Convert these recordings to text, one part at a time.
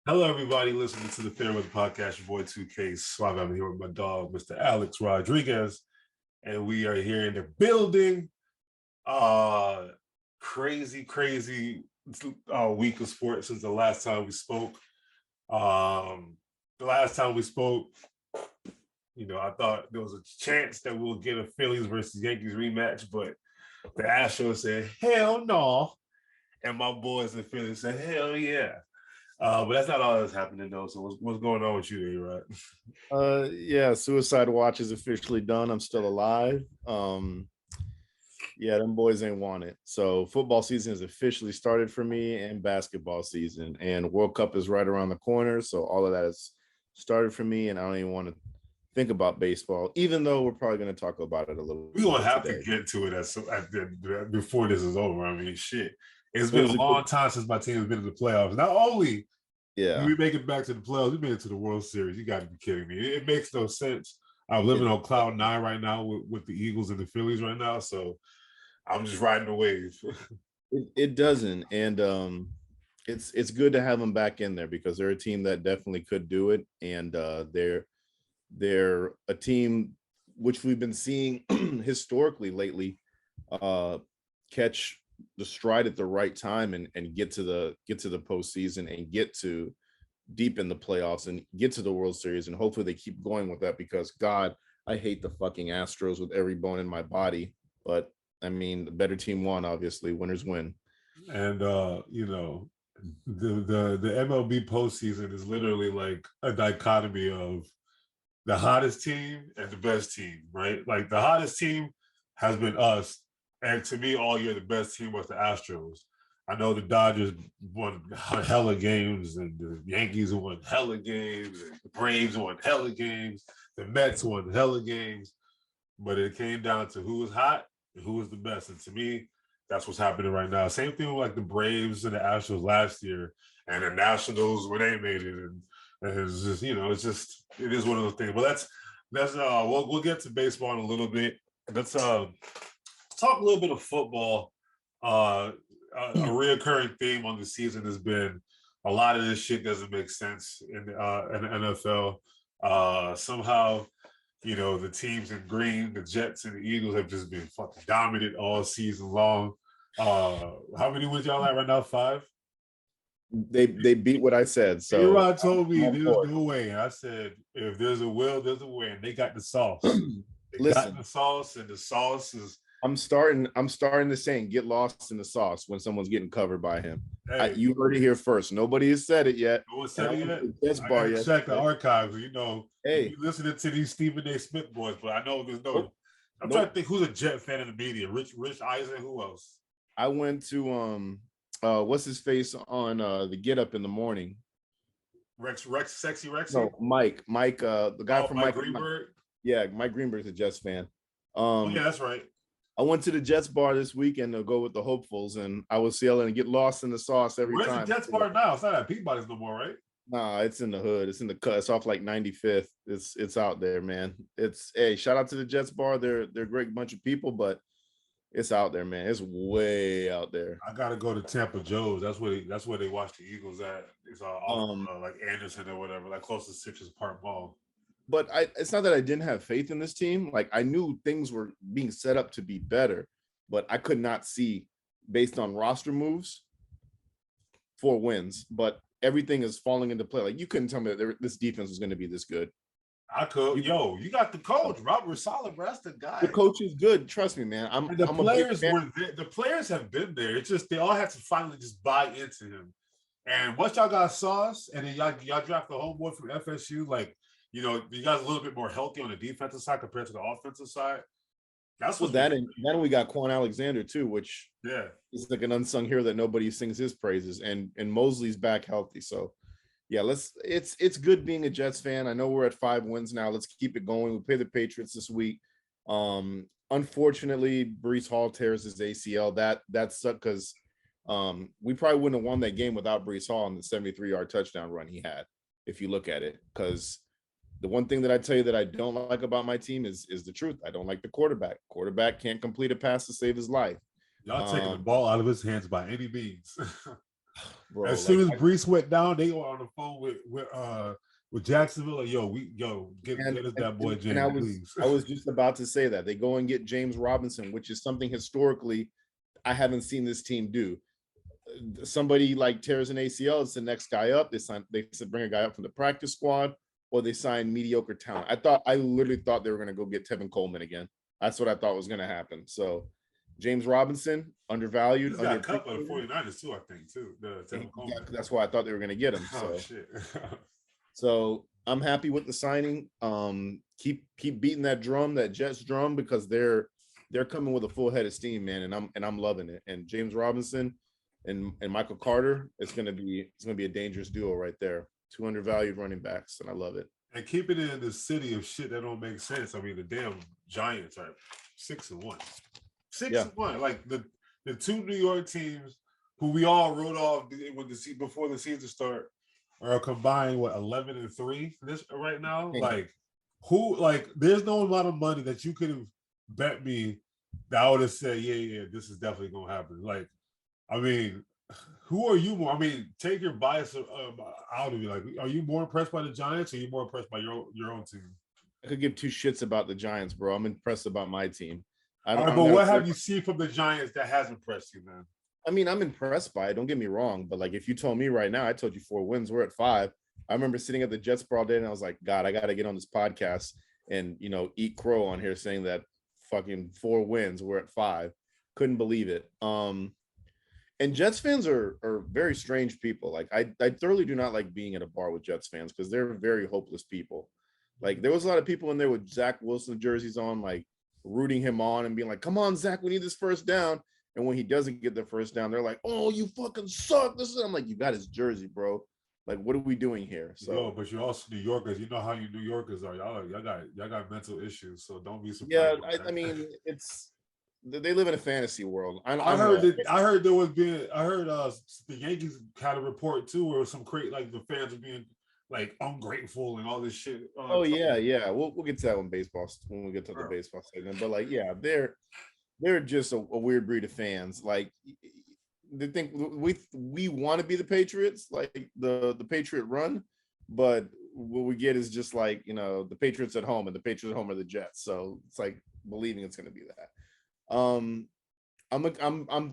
Hello, everybody listening to the Fairweather Podcast. Your boy 2K Suave. I'm here with my dog, Mr. Alex Rodriguez, and we are here in the building. Uh, crazy week of sports since the last time we spoke. The last time we spoke, I thought there was a chance that we'll get a Phillies versus Yankees rematch, but the Astros said, hell no. And my boys in the Phillies said, hell yeah. But that's not all that's happening though. So what's going on with you, right? Yeah, suicide watch is officially done. I'm still alive. Yeah, them boys ain't want it. So football season has officially started for me and basketball season. And World Cup is right around the corner. So all of that has started for me. And I don't even want to think about baseball, even though we're probably going to talk about it a little We're bit gonna have today. to get to it before this is over. I mean, shit. It's It been was a a long good, time since my team has been in the playoffs. Not only did yeah. we make it back to the playoffs, we made it to the World Series. You got to be kidding me. It makes no sense. I'm living It, on cloud nine right now with the Eagles and the Phillies right now. So I'm just riding the wave. it doesn't. And it's good to have them back in there because they're a team that definitely could do it. And they're a team which we've been seeing historically lately catch the stride at the right time and get to the postseason and get to deep in the playoffs and get to the World Series. And hopefully they keep going with that because God, I hate the fucking Astros with every bone in my body. But I mean, the better team won, obviously. Winners win. And the MLB postseason is literally like a dichotomy of the hottest team and the best team, right? Like the hottest team has been us. And to me, all year, the best team was the Astros. I know the Dodgers won hella games, and the Yankees won hella games, and the Braves won hella games, the Mets won hella games. But it came down to who was hot and who was the best. And to me, that's what's happening right now. Same thing with like the Braves and the Astros last year, and the Nationals when they made it. And it's just, it is one of those things. But we'll get to baseball in a little bit. Let's talk a little bit of football. A reoccurring theme on the season has been a lot of this shit doesn't make sense in the NFL. Somehow, the teams in green, the Jets and the Eagles have just been fucking dominant all season long. How many wins y'all at right now? 5? They beat what I said. So A-Rod told me I'm on there's board. no way. And I said, if there's a will, there's a way. And they got the sauce. They got Listen, the sauce, and the sauce is, I'm starting to saying get lost in the sauce when someone's getting covered by him. hey, You heard it here first. Nobody has said it yet. no one And said I it went yet. to the Jets I bar gotta check the yesterday. archives. You be Hey, listening to these Stephen A. Smith boys, but I know there's no. nope, I'm trying to nope. think who's a Jet fan in the media. Rich Eisen. Who else? I went to what's his face on the Get Up in the morning. Sexy Rexy. No, Mike, the guy Oh, from Mike Mike. Mike. Greenberg. Yeah, Mike Greenberg's a Jets fan. Oh yeah, Um, that's right. I went to the Jets bar this weekend to go with the hopefuls, and I was yelling and get lost in the sauce every Where's the time. Jets bar now? It's not at Peabody's no more, right? Nah, it's in the hood. It's in the cut. It's off like 95th. It's out there, man. It's hey, shout out to the Jets bar. They're a great bunch of people, but it's out there, man. It's way out there. I gotta go to Tampa Joe's. That's where they watch the Eagles at. It's off Um, like Anderson or whatever, like close to Citrus Park Mall. but it's not that I didn't have faith in this team. Like I knew things were being set up to be better, but I could not see based on roster moves 4 wins. But everything is falling into play. Like you couldn't tell me that this defense was going to be this good. I could, You you got the coach, Robert Saleh, bro. That's the The guy. coach is good. Trust me, man. I'm And the I'm a big players fan. were there. The players have been there. It's just they all had to finally just buy into him. And once y'all got sauce, and then y'all draft the homeboy from FSU, like you guys a little bit more healthy on the defensive side compared to the offensive side. That's Well, what's that really, and then we got Quan Alexander too, which yeah. is like an unsung hero that nobody sings his praises. And Mosley's back healthy. So yeah, it's good being a Jets fan. I know we're at 5 wins now. Let's keep it going. We play the Patriots this week. Unfortunately, Brees Hall tears his ACL. That sucked because we probably wouldn't have won that game without Brees Hall and the 73-yard touchdown run he had, if you look at it. Because the one thing that I tell you that I don't like about my team is the truth. I don't like the quarterback. Quarterback can't complete a pass to save his life. Y'all taking the Um, ball out of his hands by any means. bro. As soon as Brees went down, they were on the phone with Jacksonville. Like, get us that boy and James, please. I was just about to say that they go and get James Robinson, which is something historically I haven't seen this team do. Somebody like tears an ACL, it's the next guy up. They bring a guy up from the practice squad, or they sign mediocre talent. I literally thought they were going to go get Tevin Coleman again. That's what I thought was going to happen. So James Robinson, undervalued. He's got cut by the 49ers too, I think, too. Tevin Coleman. That's why I thought they were going to get him. Oh, shit. So I'm happy with the signing. Keep beating that drum, that Jets drum, because they're coming with a full head of steam, man, and I'm loving it. And James Robinson and Michael Carter, it's gonna be a dangerous duo right there. 2 undervalued running backs, and I love it. And keep it in the city of shit that don't make sense. I mean, the damn Giants are 6-1. 6-1. Like the 2 New York teams who we all wrote off before the season start are combined 11-3 this right now. Like there's no amount of money that you could have bet me that I would have said, yeah, this is definitely gonna happen. Like, I mean, who are you more? I mean, take your bias out of you. Like, are you more impressed by the Giants, or are you more impressed by your own team? I could give 2 shits about the Giants, bro. I'm impressed about my team. All right, but what have you seen from the Giants that has impressed you, man? I mean, I'm impressed by it. Don't get me wrong, but like, if you told me right now, I told you 4 wins, we're at 5. I remember sitting at the Jets bar all day, and I was like, God, I got to get on this podcast and eat crow on here saying that fucking 4 wins, we're at 5. Couldn't believe it. And Jets fans are very strange people. Like, I thoroughly do not like being at a bar with Jets fans because they're very hopeless people. Like, there was a lot of people in there with Zach Wilson jerseys on, like rooting him on and being like, "Come on, Zach, we need this first down." And when he doesn't get the first down, they're like, "Oh, you fucking suck." I'm like, you got his jersey, bro. Like, what are we doing here? So, but you're also New Yorkers. You know how you New Yorkers are. Y'all got mental issues. So don't be surprised. Yeah, I mean, they live in a fantasy world. I heard the Yankees had a report too, where some like the fans were being like ungrateful and all this shit. Oh yeah. We'll get to that when we get to the baseball segment. But like, yeah, they're just a weird breed of fans. Like, they think we want to be the Patriots, like the Patriot run, but what we get is just like, the Patriots at home, and the Patriots at home are the Jets. So it's like believing it's going to be that. I'm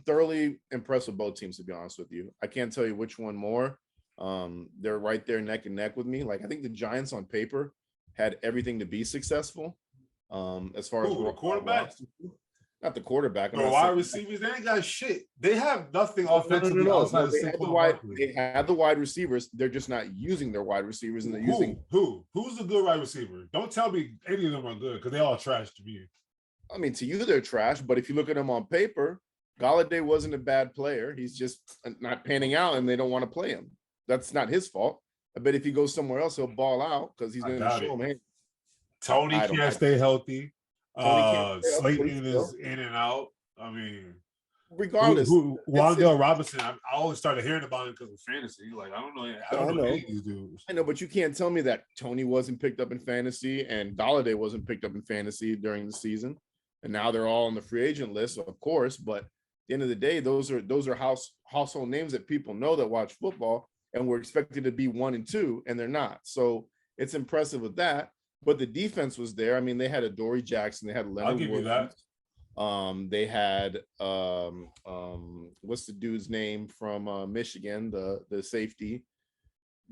thoroughly impressed with both teams, to be honest with you. I can't tell you which one more. They're right there neck and neck with me. Like, I think the Giants on paper had everything to be successful. As far as the quarterback, not the quarterback. The wide receivers, they ain't got shit. They have nothing offensively outside of they have the wide receivers. They're just not using their wide receivers, and they're using who's the good wide receiver? Don't tell me any of them are good, because they all trash to me. I mean, to you, they're trash, but if you look at them on paper, Golladay wasn't a bad player. He's just not panning out, and they don't want to play him. That's not his fault. I bet if he goes somewhere else, he'll ball out because he's going to show him, hey. Tony can't stay healthy. Slayton is in and out. I mean, regardless. Wandale Robinson, I always started hearing about him because of fantasy. Like, I don't know any of these dudes. I know, but you can't tell me that Tony wasn't picked up in fantasy and Golladay wasn't picked up in fantasy during the season. And now they're all on the free agent list, of course. But at the end of the day, those are household names that people know that watch football, and we're expected to be 1 and 2, and they're not. So it's impressive with that. But the defense was there. I mean, they had Adoree Jackson, they had Leonard Williams. They had what's the dude's name from Michigan, the safety,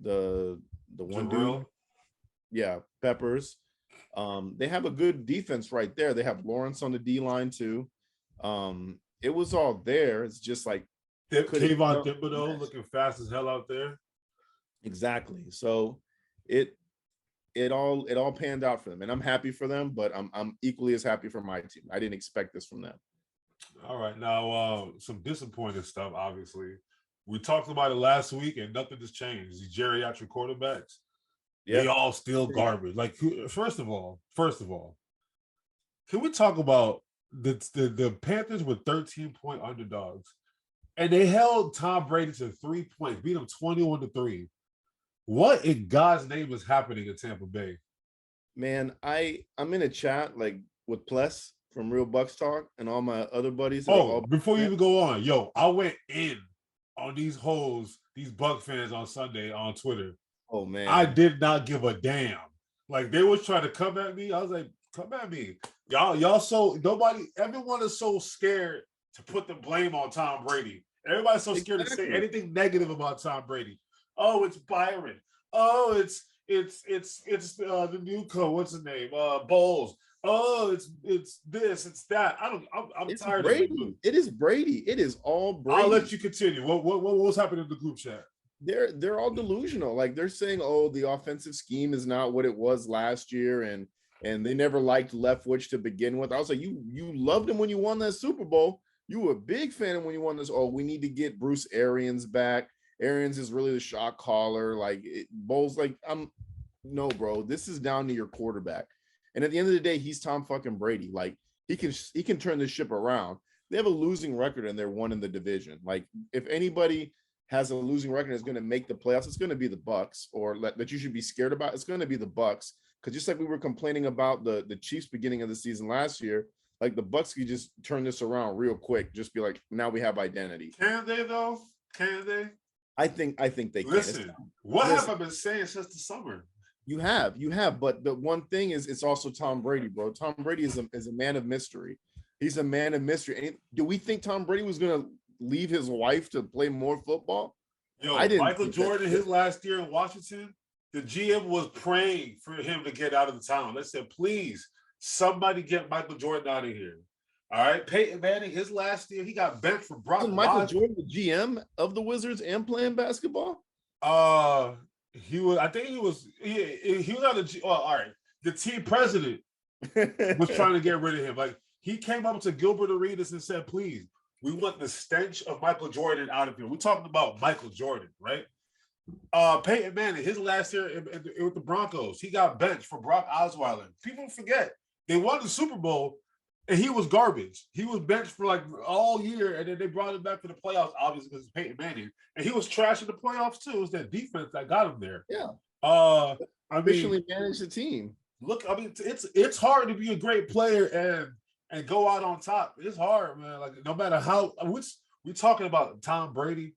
the one dude. Yeah, Peppers. They have a good defense right there. They have Lawrence on the D line too. It was all there. It's just like Kayvon Thibodeau looking fast as hell out there. Exactly. So it all panned out for them, and I'm happy for them. But I'm equally as happy for my team. I didn't expect this from them. All right, now some disappointing stuff. Obviously, we talked about it last week, and nothing has changed. The geriatric quarterbacks. They all still garbage. Like, first of all, can we talk about the Panthers were 13-point underdogs, and they held Tom Brady to 3 points, beat him 21-3. What in God's name is happening in Tampa Bay? Man, I'm in a chat like with Pless from Real Bucks Talk and all my other buddies. Before you even go on, I went in on these these Buck fans on Sunday on Twitter. Oh man, I did not give a damn. Like they was trying to come at me. I was like, come at me. Y'all so everyone is so scared to put the blame on Tom Brady. Everybody's so scared to say anything negative about Tom Brady. Oh, it's Byron. Oh, it's the new coach. What's his name? Bowles. Oh, it's this, it's that. I'm tired Brady. of it. It is Brady. It is all Brady. I'll let you continue. What was happening in the group chat? They're all delusional. Like they're saying, oh, the offensive scheme is not what it was last year, and they never liked Leftwich to begin with. I was like, you loved him when you won that Super Bowl. You were a big fan when you won this. Oh, we need to get Bruce Arians back. Arians is really the shot caller. Like Bowles, like no, bro. This is down to your quarterback. And at the end of the day, he's Tom fucking Brady. Like he can turn this ship around. They have a losing record and they're one in the division. Like if anybody has a losing record and is going to make the playoffs, it's going to be the Bucks, or that you should be scared about. It's going to be the Bucks. Because just like we were complaining about the Chiefs beginning of the season last year, like the Bucks could just turn this around real quick. Just be like, now we have identity. Can they though? Can they? I think they can. Listen, what have I been saying since the summer? You have, but the one thing is, it's also Tom Brady, bro. Tom Brady is a man of mystery. He's a man of mystery. And do we think Tom Brady was going to leave his wife to play more football? Yo, I didn't. Michael Jordan, his last year in Washington, the GM was praying for him to get out of the town. They said, please, somebody get Michael Jordan out of here. All right. Peyton Manning, his last year, he got benched for Brock. Wasn't Michael Jordan the GM of the Wizards and playing basketball? He was, I think he was on the, all right. The team president was trying to get rid of him. Like he came up to Gilbert Arenas and said, please, we want the stench of Michael Jordan out of here. We're talking about Michael Jordan, right? Peyton Manning, his last year with the Broncos, he got benched for Brock Osweiler. People forget they won the Super Bowl and he was garbage. He was benched for like all year, and then they brought him back for the playoffs, obviously because it's Peyton Manning, and he was trash in the playoffs too. It was that defense that got him there. Yeah. I Officially managed the team. Look, I mean, it's hard to be a great player and go out on top. It's hard, man. Like no matter how, we're talking about Tom Brady.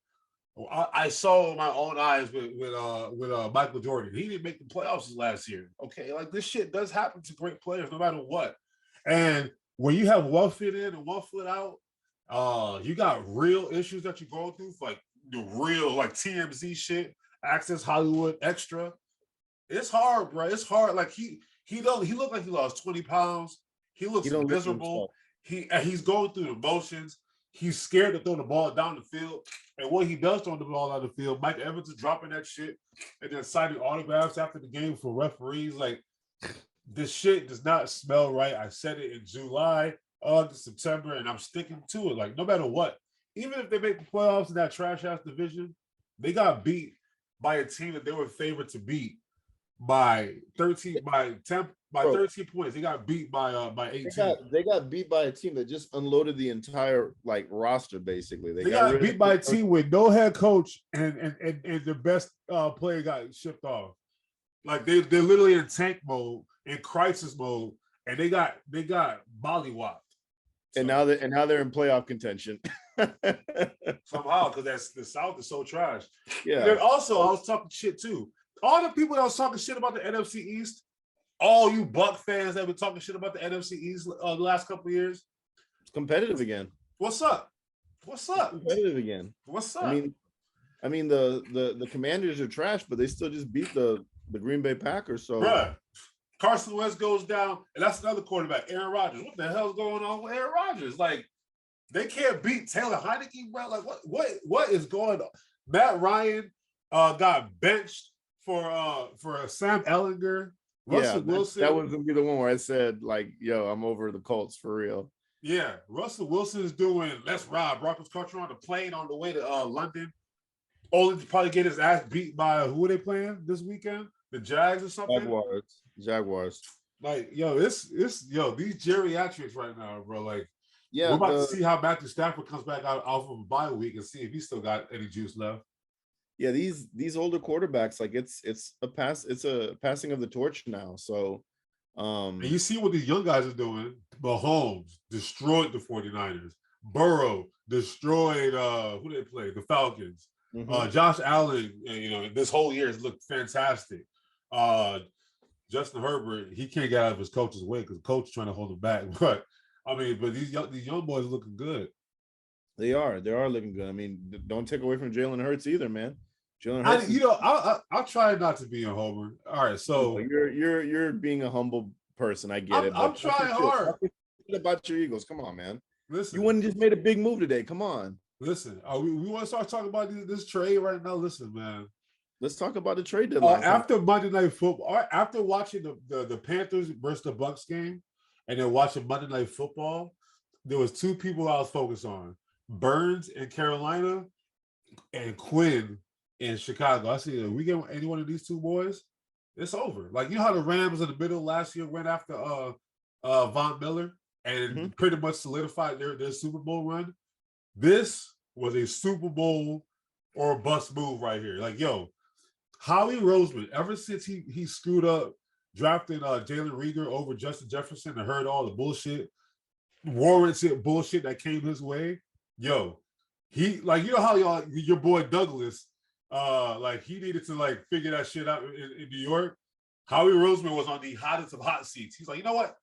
I saw with my own eyes with Michael Jordan. He didn't make the playoffs last year. Okay, like this shit does happen to great players, no matter what. And when you have 1 foot in and 1 foot out, you got real issues that you're going through, like the real like TMZ shit, Access Hollywood Extra. It's hard, bro. It's hard. Like he looked like he lost 20 pounds. He looks miserable. He's going through the motions. He's scared to throw the ball down the field. And when he does throw the ball down the field, Mike Evans is dropping that shit and then signing autographs after the game for referees. Like, this shit does not smell right. I said it in July, August, September, and I'm sticking to it. Like, no matter what, even if they make the playoffs in that trash-ass division, they got beat by a team that they were favored to beat by 13 points. They got beat by 18. They got beat by a team that just unloaded the entire like roster. Basically, they got beat by a team with no head coach and their best player got shipped off. Like they're literally in tank mode, in crisis mode, and they got mollywopped. So, and now they're in playoff contention somehow, because that's the South is so trash. Yeah. And then also, I was talking shit too. All the people that was talking shit about the NFC East, all you Buck fans that have been talking shit about the NFC East the last couple of years, it's competitive again. What's up? What's up? It's competitive again. What's up? I mean the Commanders are trash, but they still just beat the Green Bay Packers. So, bruh, Carson Wentz goes down, and that's another quarterback, Aaron Rodgers. What the hell's going on with Aaron Rodgers? Like, they can't beat Taylor Heineke, bro. Like, what is going on? Matt Ryan got benched for Sam Ellinger. Russell Wilson. That was gonna be the one where I said, like, yo, I'm over the Colts for real. Yeah, Russell Wilson is doing let's ride Broncos country on the plane on the way to London. Only to probably get his ass beat by who are they playing this weekend? The Jags or something? Jaguars. Like, yo, these geriatrics right now, bro. Like, yeah, we're about to see how Matthew Stafford comes back out of a bye week and see if he still got any juice left. Yeah, these older quarterbacks, like it's a passing of the torch now. So and you see what these young guys are doing. Mahomes destroyed the 49ers. Burrow destroyed who they play, the Falcons. Josh Allen, this whole year has looked fantastic. Justin Herbert, he can't get out of his coach's way because the coach is trying to hold him back. But these young boys looking good. They are looking good. I mean, don't take away from Jalen Hurts either, man. Jalen Hurts. I'll try not to be a homer. All right, so you're being a humble person. I get it. I'm trying hard. About your Eagles, come on, man. Listen, you wouldn't just made a big move today. Come on. Listen, we want to start talking about this trade right now. Listen, man. Let's talk about the trade deadline. After Monday Night Football, after watching the Panthers versus the Bucks game, and then watching Monday Night Football, there was two people I was focused on: Burns in Carolina and Quinn in Chicago. I see if we get any one of these two boys, it's over. Like, you know how the Rams in the middle last year went after Von Miller and pretty much solidified their Super Bowl run. This was a Super Bowl or bust move right here. Like, yo, Howie Roseman, ever since he screwed up drafting Jalen Reagor over Justin Jefferson and heard all the bullshit, warranted bullshit that came his way, yo, he, like, you know how your boy Douglas, like, he needed to figure that shit out in New York. Howie Roseman was on the hottest of hot seats. He's like, you know what?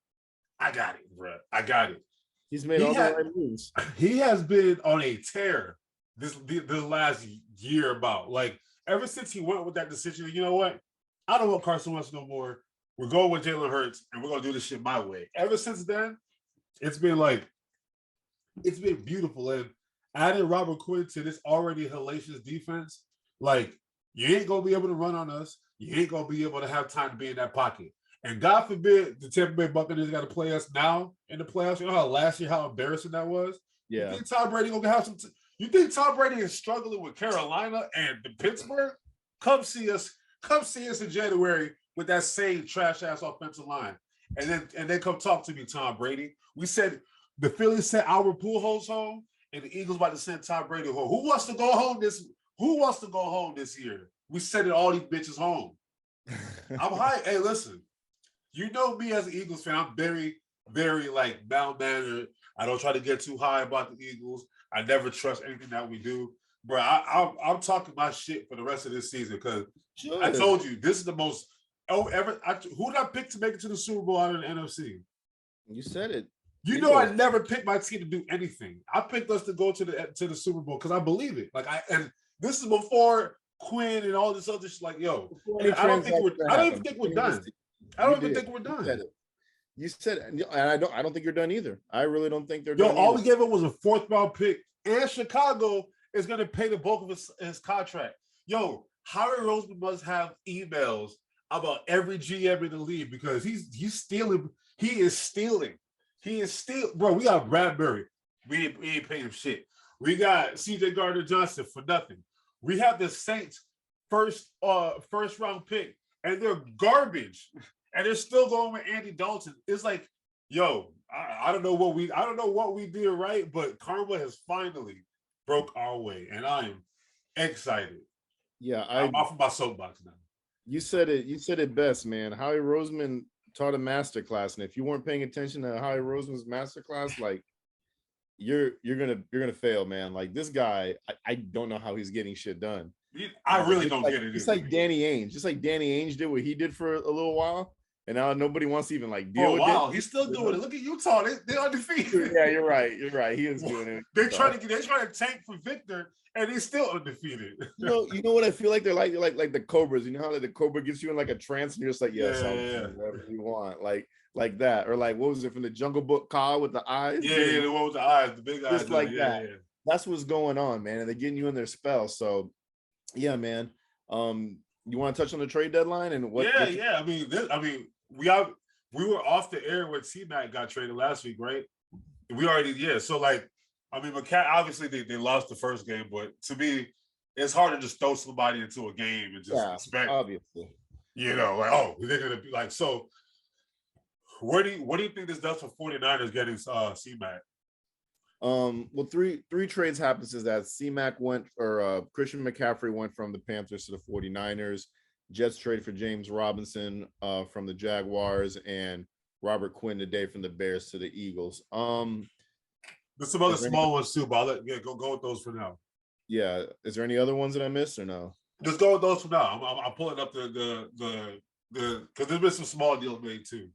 I got it, bro. I got it. He's made all the right moves. He has been on a tear this last year about, like, ever since he went with that decision, you know what? I don't want Carson Wentz no more. We're going with Jalen Hurts, and we're going to do this shit my way. Ever since then, it's been beautiful. And adding Robert Quinn to this already hellacious defense, like, you ain't going to be able to run on us. You ain't going to be able to have time to be in that pocket. And God forbid the Tampa Bay Buccaneers got to play us now in the playoffs. You know how last year, how embarrassing that was? Yeah. You think Tom Brady going to have some you think Tom Brady is struggling with Carolina and Pittsburgh? Come see us in January with that same trash-ass offensive line. And then come talk to me, Tom Brady. We said the Phillies sent Albert Pujols home, and the Eagles about to send Tom Brady home. Who wants to go home this year? We sending all these bitches home. I'm hyped. Hey, listen. You know me as an Eagles fan, I'm very, very, mal-mannered. I don't try to get too high about the Eagles. I never trust anything that we do. Bro, I'm talking my shit for the rest of this season because I told you, this is the most who did I pick to make it to the Super Bowl out of the NFC? You said it. You know I never picked my team to do anything. I picked us to go to the Super Bowl because I believe it. And this is before Quinn and all this other shit. Like, yo, I don't even think we're done. I don't even think we're done. You said it. And I don't think you're done either. I really don't think they're done. All we gave him was a 4th round pick, and Chicago is going to pay the bulk of his contract. Yo, Howie Roseman must have emails about every GM in the league because he's stealing. He is stealing. Bro, we got Bradbury. We ain't paying him shit. We got CJ Gardner-Johnson for nothing. We have the Saints first round pick, and they're garbage. And they're still going with Andy Dalton. It's like, yo, I don't know what we did right, but karma has finally broke our way, and I am excited. Yeah, I'm off of my soapbox now. You said it best, man. Howie Roseman taught a masterclass, and if you weren't paying attention to Howie Roseman's masterclass, like, you're gonna fail, man. Like, this guy, I don't know how he's getting shit done. I really don't get it. It's like Danny Ainge. Just like Danny Ainge did what he did for a little while. And now nobody wants to even deal with it. Wow, he's still doing it. Look at Utah; they're undefeated. Yeah, you're right. He is doing it. They're trying to tank for Victor, and he's still undefeated. You know what I feel like? They're like the Cobras. You know how the Cobra gets you in a trance, and you're just like, yes, whatever you want, like that, or what was it from the Jungle Book? Kyle with the eyes. Yeah, the one with the eyes, the big eyes. Just like that. Yeah. That's what's going on, man, and they're getting you in their spell. So, yeah, man. You want to touch on the trade deadline and what? Yeah. We were off the air when C-Mac got traded last week, right? We already, So, McCann, obviously they lost the first game, but to me, it's hard to just throw somebody into a game and just expect, obviously. They're going to be like, so what do you think this does for 49ers getting C-Mac? Well, three trades happened since that. C-Mac went, or Christian McCaffrey went from the Panthers to the 49ers. Jets trade for James Robinson from the Jaguars, and Robert Quinn today from the Bears to the Eagles. There's some other small ones too, but go with those for now. Yeah. Is there any other ones that I missed or no? Just go with those for now. I'm pulling up the because there's been some small deals made too.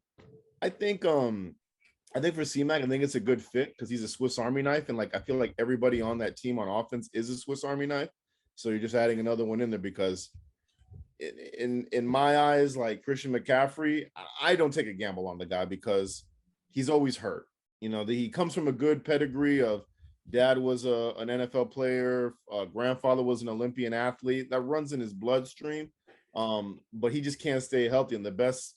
I think for C-Mac, I think it's a good fit because he's a Swiss Army knife, and like I feel like everybody on that team on offense is a Swiss Army knife. So you're just adding another one in there because in my eyes, like Christian McCaffrey, I don't take a gamble on the guy because he's always hurt. You know, he comes from a good pedigree of dad was an NFL player, grandfather was an Olympian athlete that runs in his bloodstream. But he just can't stay healthy, and the best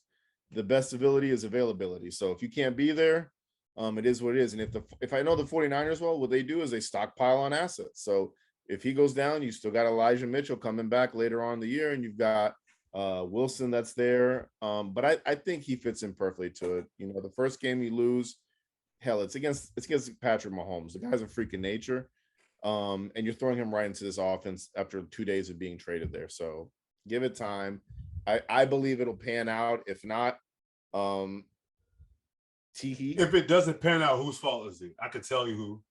ability is availability. So if you can't be there, it is what it is. And if I know the 49ers well, what they do is they stockpile on assets. So if he goes down, you still got Elijah Mitchell coming back later on in the year, and you've got Wilson that's there. But I think he fits in perfectly to it. You know, the first game you lose, hell, it's against Patrick Mahomes. The guy's a freak of nature. And you're throwing him right into this offense after 2 days of being traded there. So give it time. I believe it'll pan out. If not, Teehee. If it doesn't pan out, whose fault is it? I can tell you who.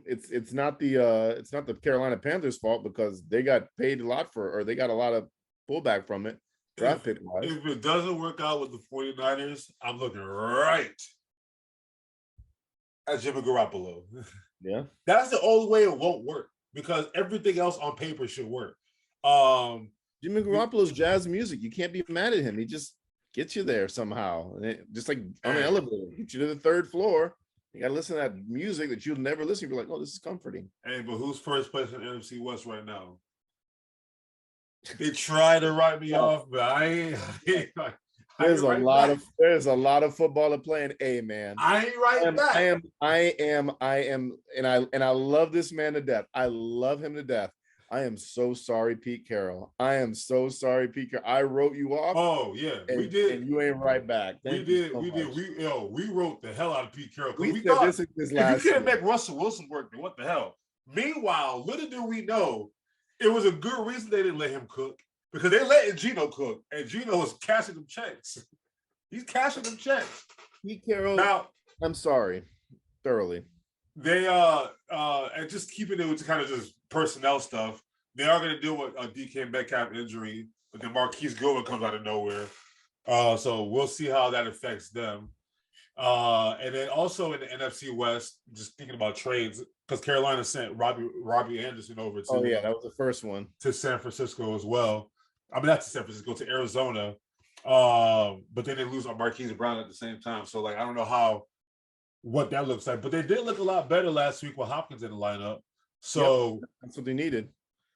It's not the Carolina Panthers' fault because they got paid a lot or they got a lot of pullback from it, draft pick wise. If it doesn't work out with the 49ers, I'm looking right at Jimmy Garoppolo. Yeah. That's the only way it won't work because everything else on paper should work. Jimmy Garoppolo's jazz music. You can't be mad at him. He just gets you there somehow. Just like on an elevator, get you to the third floor. You got to listen to that music that you'll never listen to. You're like, oh, this is comforting. Hey, but who's first place in the NFC West right now? They try to write me off, but I ain't there's a lot of football to play. And hey, man, I ain't right back. I am, and I love this man to death. I love him to death. I am so sorry, Pete Carroll. I am so sorry, Pete Carroll. I wrote you off. Oh yeah, we did. And you ain't right back. We did. We wrote the hell out of Pete Carroll. We thought this if you can't make Russell Wilson work, then what the hell? Meanwhile, little do we know, it was a good reason they didn't let him cook because they let Geno cook, and Geno was cashing them checks. He's cashing them checks. Pete Carroll. Now, I'm sorry, thoroughly. They and just keeping it with kind of just personnel stuff. They are going to deal with a DK Metcalf injury, but then Marquise Goodwin comes out of nowhere. So we'll see how that affects them. And then also in the NFC West, just thinking about trades, because Carolina sent Robbie Anderson over to. Oh yeah, that was the first one to San Francisco as well. I mean, not to San Francisco, to Arizona. But then they lose on Marquise Brown at the same time. So like, I don't know what that looks like, but they did look a lot better last week with Hopkins in the lineup. So that's what they needed.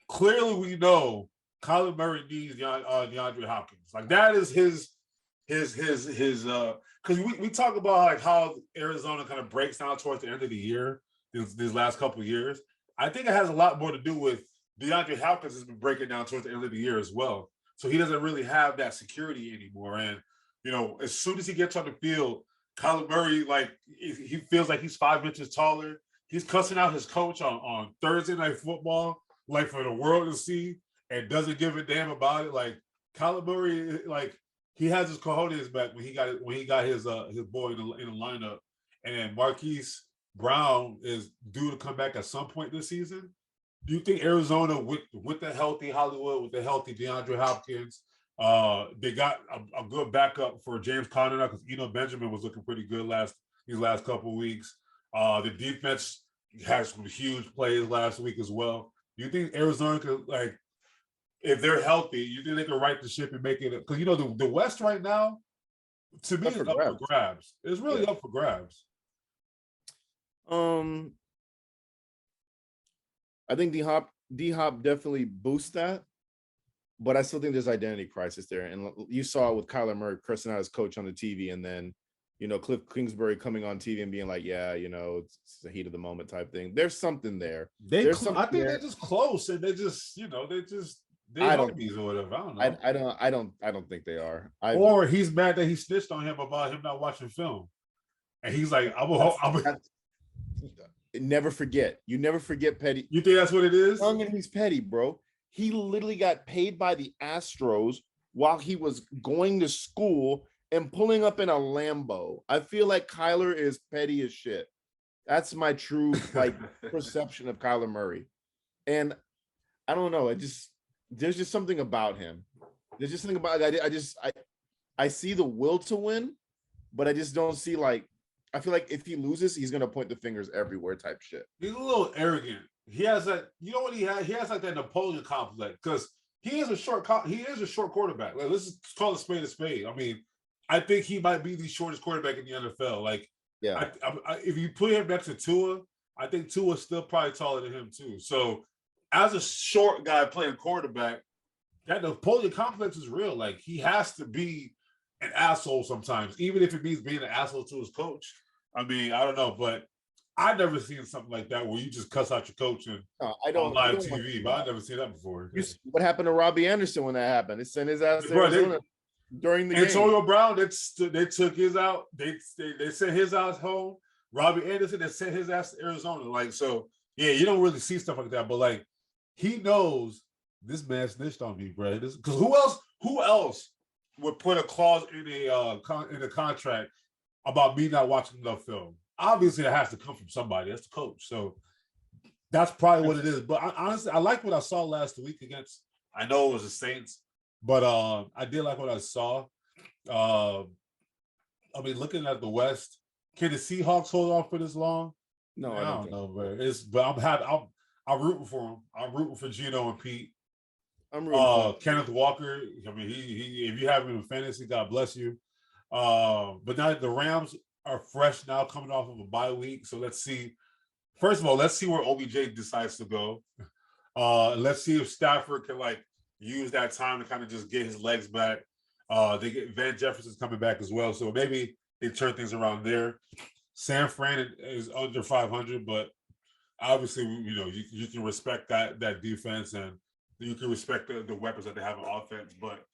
Clearly, we know Kyler Murray needs DeAndre Hopkins. Like that is his because we talk about like how Arizona kind of breaks down towards the end of the year, these last couple of years. I think it has a lot more to do with DeAndre Hopkins has been breaking down towards the end of the year as well. So he doesn't really have that security anymore. And, you know, as soon as he gets on the field, Kyler Murray, like, he feels like he's 5 inches taller. He's cussing out his coach on Thursday Night Football, like, for the world to see, and doesn't give a damn about it. Like, Kyler Murray, like, he has his cojones back when he got his boy in the lineup. And then Marquise Brown is due to come back at some point this season. Do you think Arizona, with the healthy Hollywood, with the healthy DeAndre Hopkins, they got a good backup for James Conner because Benjamin was looking pretty good these last couple of weeks. The defense has some huge plays last week as well. Do you think Arizona could, like, if they're healthy, you think they can right the ship and make it? Because the West right now, to me, is up for grabs. It's really up for grabs. I think D-Hop definitely boosts that, but I still think there's identity crisis there. And you saw it with Kyler Murray cursing out his coach on the TV, and then, Cliff Kingsbury coming on TV and being like, yeah, it's the heat of the moment type thing. There's something there. I think they're just close, and they just, they homies or whatever. I don't know. I don't think they are. Or he's mad that he snitched on him about him not watching film, and he's like, never forget. You never forget petty. You think that's what it is? Young and he's petty, bro. He literally got paid by the Astros while he was going to school and pulling up in a Lambo. I feel like Kyler is petty as shit. That's my true like perception of Kyler Murray. And I don't know. There's just something about him. There's just something about I see the will to win, but I just don't see like I feel like if he loses, he's gonna point the fingers everywhere type shit. He's a little arrogant. He has that. You know what he has? He has like that Napoleon complex because he is a short quarterback. Like, let's just call a spade a spade. I mean, I think he might be the shortest quarterback in the NFL. Like, Yeah. if you put him next to Tua, I think Tua's still probably taller than him too. So, as a short guy playing quarterback, that Napoleon complex is real. Like, he has to be an asshole sometimes, even if it means being an asshole to his coach. I mean, I don't know, but I've never seen something like that where you just cuss out your coach and on live TV. But I've never seen that before. What happened to Robbie Anderson when that happened? They sent his ass to Arizona during the Antonio game. Brown, they took his out. They sent his ass home. Robbie Anderson, they sent his ass to Arizona. Like, so, yeah, you don't really see stuff like that. But, like, he knows this man snitched on me, bro. Because who else would put a clause in a contract about me not watching enough film? Obviously, it has to come from somebody. That's the coach. So that's probably what it is. But honestly, I like what I saw last week against. I know it was the Saints, but I did like what I saw. I mean, looking at the West, can the Seahawks hold on for this long? No, I don't know, bro. But I'm happy. I'm rooting for him. I'm rooting for Geno and Pete. I'm rooting for Kenneth Walker. I mean, he if you have him in fantasy, God bless you. But now the Rams are fresh now, coming off of a bye week. So let's see. First of all, let's see where OBJ decides to go. Let's see if Stafford can like use that time to kind of just get his legs back. They get Van Jefferson's coming back as well, so maybe they turn things around there. San Fran is under 500, but obviously, you know, you can respect that defense and you can respect the weapons that they have on offense. But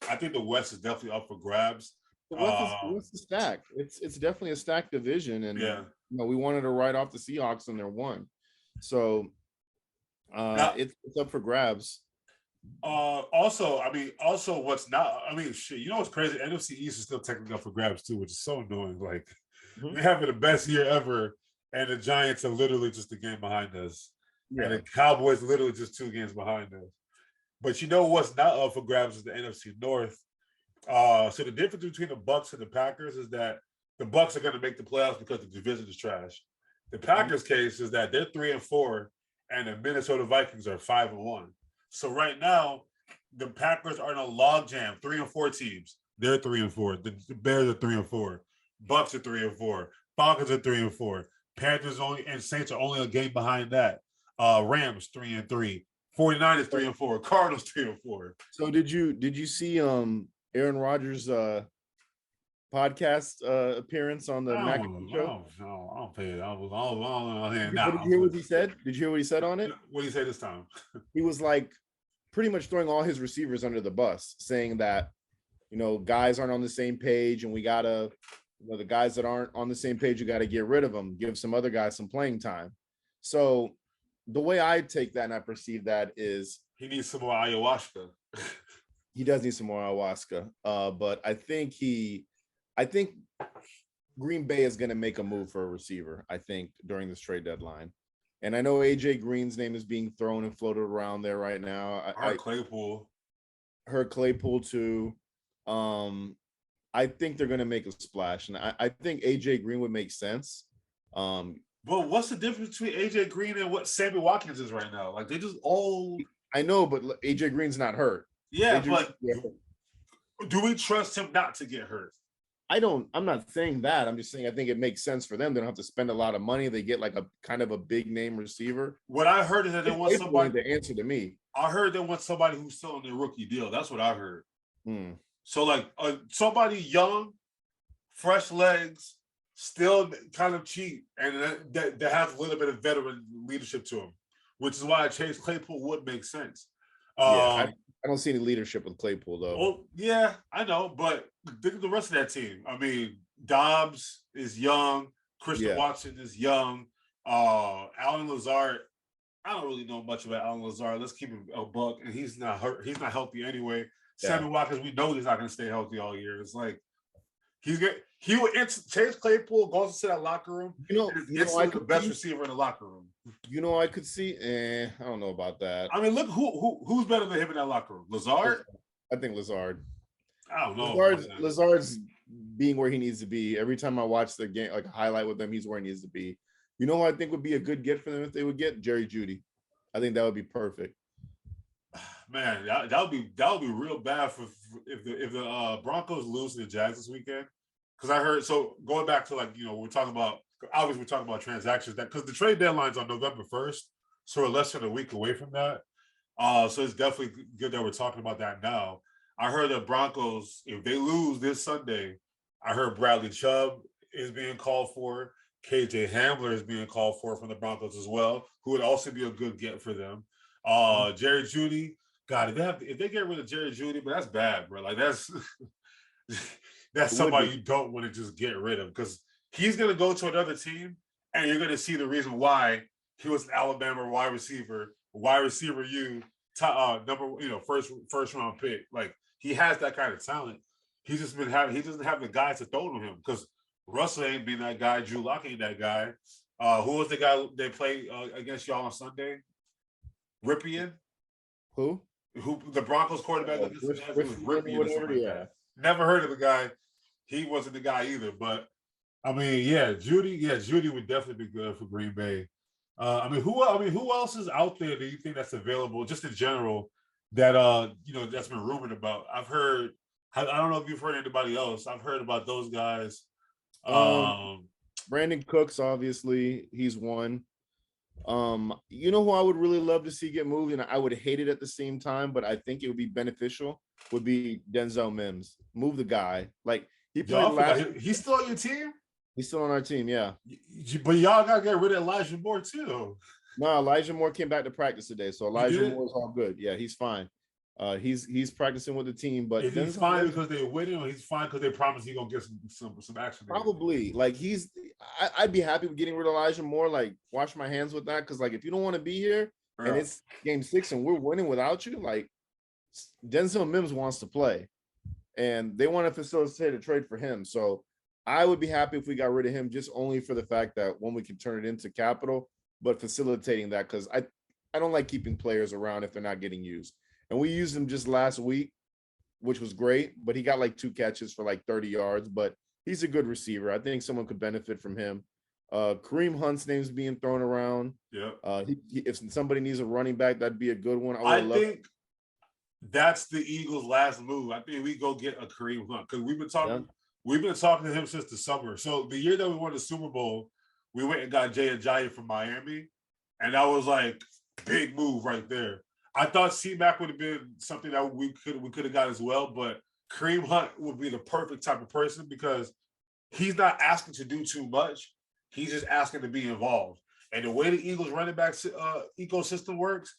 I think the West is definitely up for grabs. the West is stacked. It's definitely a stacked division, and Yeah. you know, we wanted to write off the Seahawks and they're one. So it's up for grabs. Also, what's not? I mean, shit. You know what's crazy? NFC East is still technically up for grabs too, which is so annoying. Like we're having the best year ever, and the Giants are literally just a game behind us, and the Cowboys literally just 2 games behind us. But you know what's not up for grabs is the NFC North. So the difference between the Bucs and the Packers is that the Bucs are going to make the playoffs because the division is trash. The Packers' case is that they're 3-4, and the Minnesota Vikings are 5-1. So right now, the Packers are in a logjam. 3-4 teams. They're 3-4. The Bears are 3-4. Bucs are 3-4. Falcons are 3-4. Panthers only and Saints are only a game behind that. Rams 3-3. 49ers 3-4. Cardinals 3-4. So did you see Aaron Rodgers podcast appearance on the McAfee show? I don't pay it. I don't Did you hear what he said? Did you hear what he said on it? What did he say this time? He was like pretty much throwing all his receivers under the bus, saying that, you know, guys aren't on the same page and we gotta, you know, the guys that aren't on the same page, you got to get rid of them, give some other guys some playing time. So the way I take that and I perceive that is he needs some more ayahuasca. He does need some more ayahuasca. But I think Green Bay is going to make a move for a receiver, I think, during this trade deadline. And I know AJ Green's name is being thrown and floated around there right now. Claypool. Heard Claypool too. I think they're going to make a splash. And I think AJ Green would make sense. But what's the difference between AJ Green and what Sammy Watkins is right now? Like, they just all... I know, but AJ Green's not hurt. Yeah, but do we trust him not to get hurt? I'm not saying that. I'm just saying I think it makes sense for them. They don't have to spend a lot of money. They get like a kind of a big name receiver. What I heard is that they want somebody to answer to me. I heard they want somebody who's still on their rookie deal. That's what I heard. So like somebody young, fresh legs, still kind of cheap, and that has a little bit of veteran leadership to him, which is why Chase Claypool would make sense. I don't see any leadership with Claypool, though. Well, yeah, I know, but think of the rest of that team. I mean, Dobbs is young. Christian Watson is young. Alan Lazard, I don't really know much about Alan Lazard. Let's keep him a buck, and he's not hurt. He's not healthy anyway. Sammy Watkins, we know he's not going to stay healthy all year. It's like He would Chase Claypool goes into that locker room. I could the best receiver in the locker room. I could see. I don't know about that. I mean, look who's better than him in that locker room? Lazard. I think Lazard. I don't know. Lazard's being where he needs to be. Every time I watch the game, like a highlight with him, he's where he needs to be. You know who I think would be a good get for them if they would get Jerry Jeudy. I think that would be perfect. Man, that would be real bad if the Broncos lose to the Jags this weekend. Because I heard, so going back to we're talking about transactions, that because the trade deadline's on November 1st, so we're less than a week away from that. So it's definitely good that we're talking about that now. I heard the Broncos, if they lose this Sunday, I heard Bradley Chubb is being called for. KJ Hamler is being called for from the Broncos as well, who would also be a good get for them. Jerry Jeudy, God, if they get rid of Jerry Jeudy, but that's bad, bro. Like that's somebody you don't want to just get rid of because he's going to go to another team, and you're going to see the reason why he was an Alabama wide receiver first round pick. Like he has that kind of talent. He doesn't have the guys to throw to him because Russell ain't been that guy. Drew Lock ain't that guy. Who was the guy they played against y'all on Sunday? Ripien? Who the Broncos quarterback against the Jets was Ripien or something like that. Never heard of the guy. He wasn't the guy either. But I mean, Jeudy would definitely be good for Green Bay. Who else is out there that you think that's available, just in general, that that's been rumored about? I've heard. I don't know if you've heard anybody else. I've heard about those guys. Brandon Cooks, obviously, he's one. You know who I would really love to see get moved, and I would hate it at the same time, but I think it would be beneficial. Would be Denzel Mims. Move the guy. Like he played he's still on your team. He's still on our team, yeah. But y'all gotta get rid of Elijah Moore too. No, Elijah Moore came back to practice today, so Elijah Moore is all good. Yeah, he's fine. He's practicing with the team, but he's fine because they winning, or he's fine because they promise he's gonna get some action. Probably. Like I'd be happy with getting rid of Elijah Moore. Like wash my hands with that, because like if you don't want to be here and it's game 6 and we're winning without you, like Denzel Mims wants to play, and they want to facilitate a trade for him. So I would be happy if we got rid of him, just only for the fact that one, we can turn it into capital, but facilitating that, because I don't like keeping players around if they're not getting used. And we used him just last week, which was great, but he got like 2 catches for like 30 yards, but he's a good receiver. I think someone could benefit from him. Kareem Hunt's name's being thrown around. Yeah. If somebody needs a running back, that'd be a good one. I think that's the Eagles' last move. I think we go get a Kareem Hunt, because we've been talking to him since the summer. So the year that we won the Super Bowl, we went and got Jay Ajayi from Miami, and that was like big move right there. I thought C-Mac would have been something that we could have got as well, but Kareem Hunt would be the perfect type of person, because he's not asking to do too much. He's just asking to be involved. And the way the Eagles running back ecosystem works,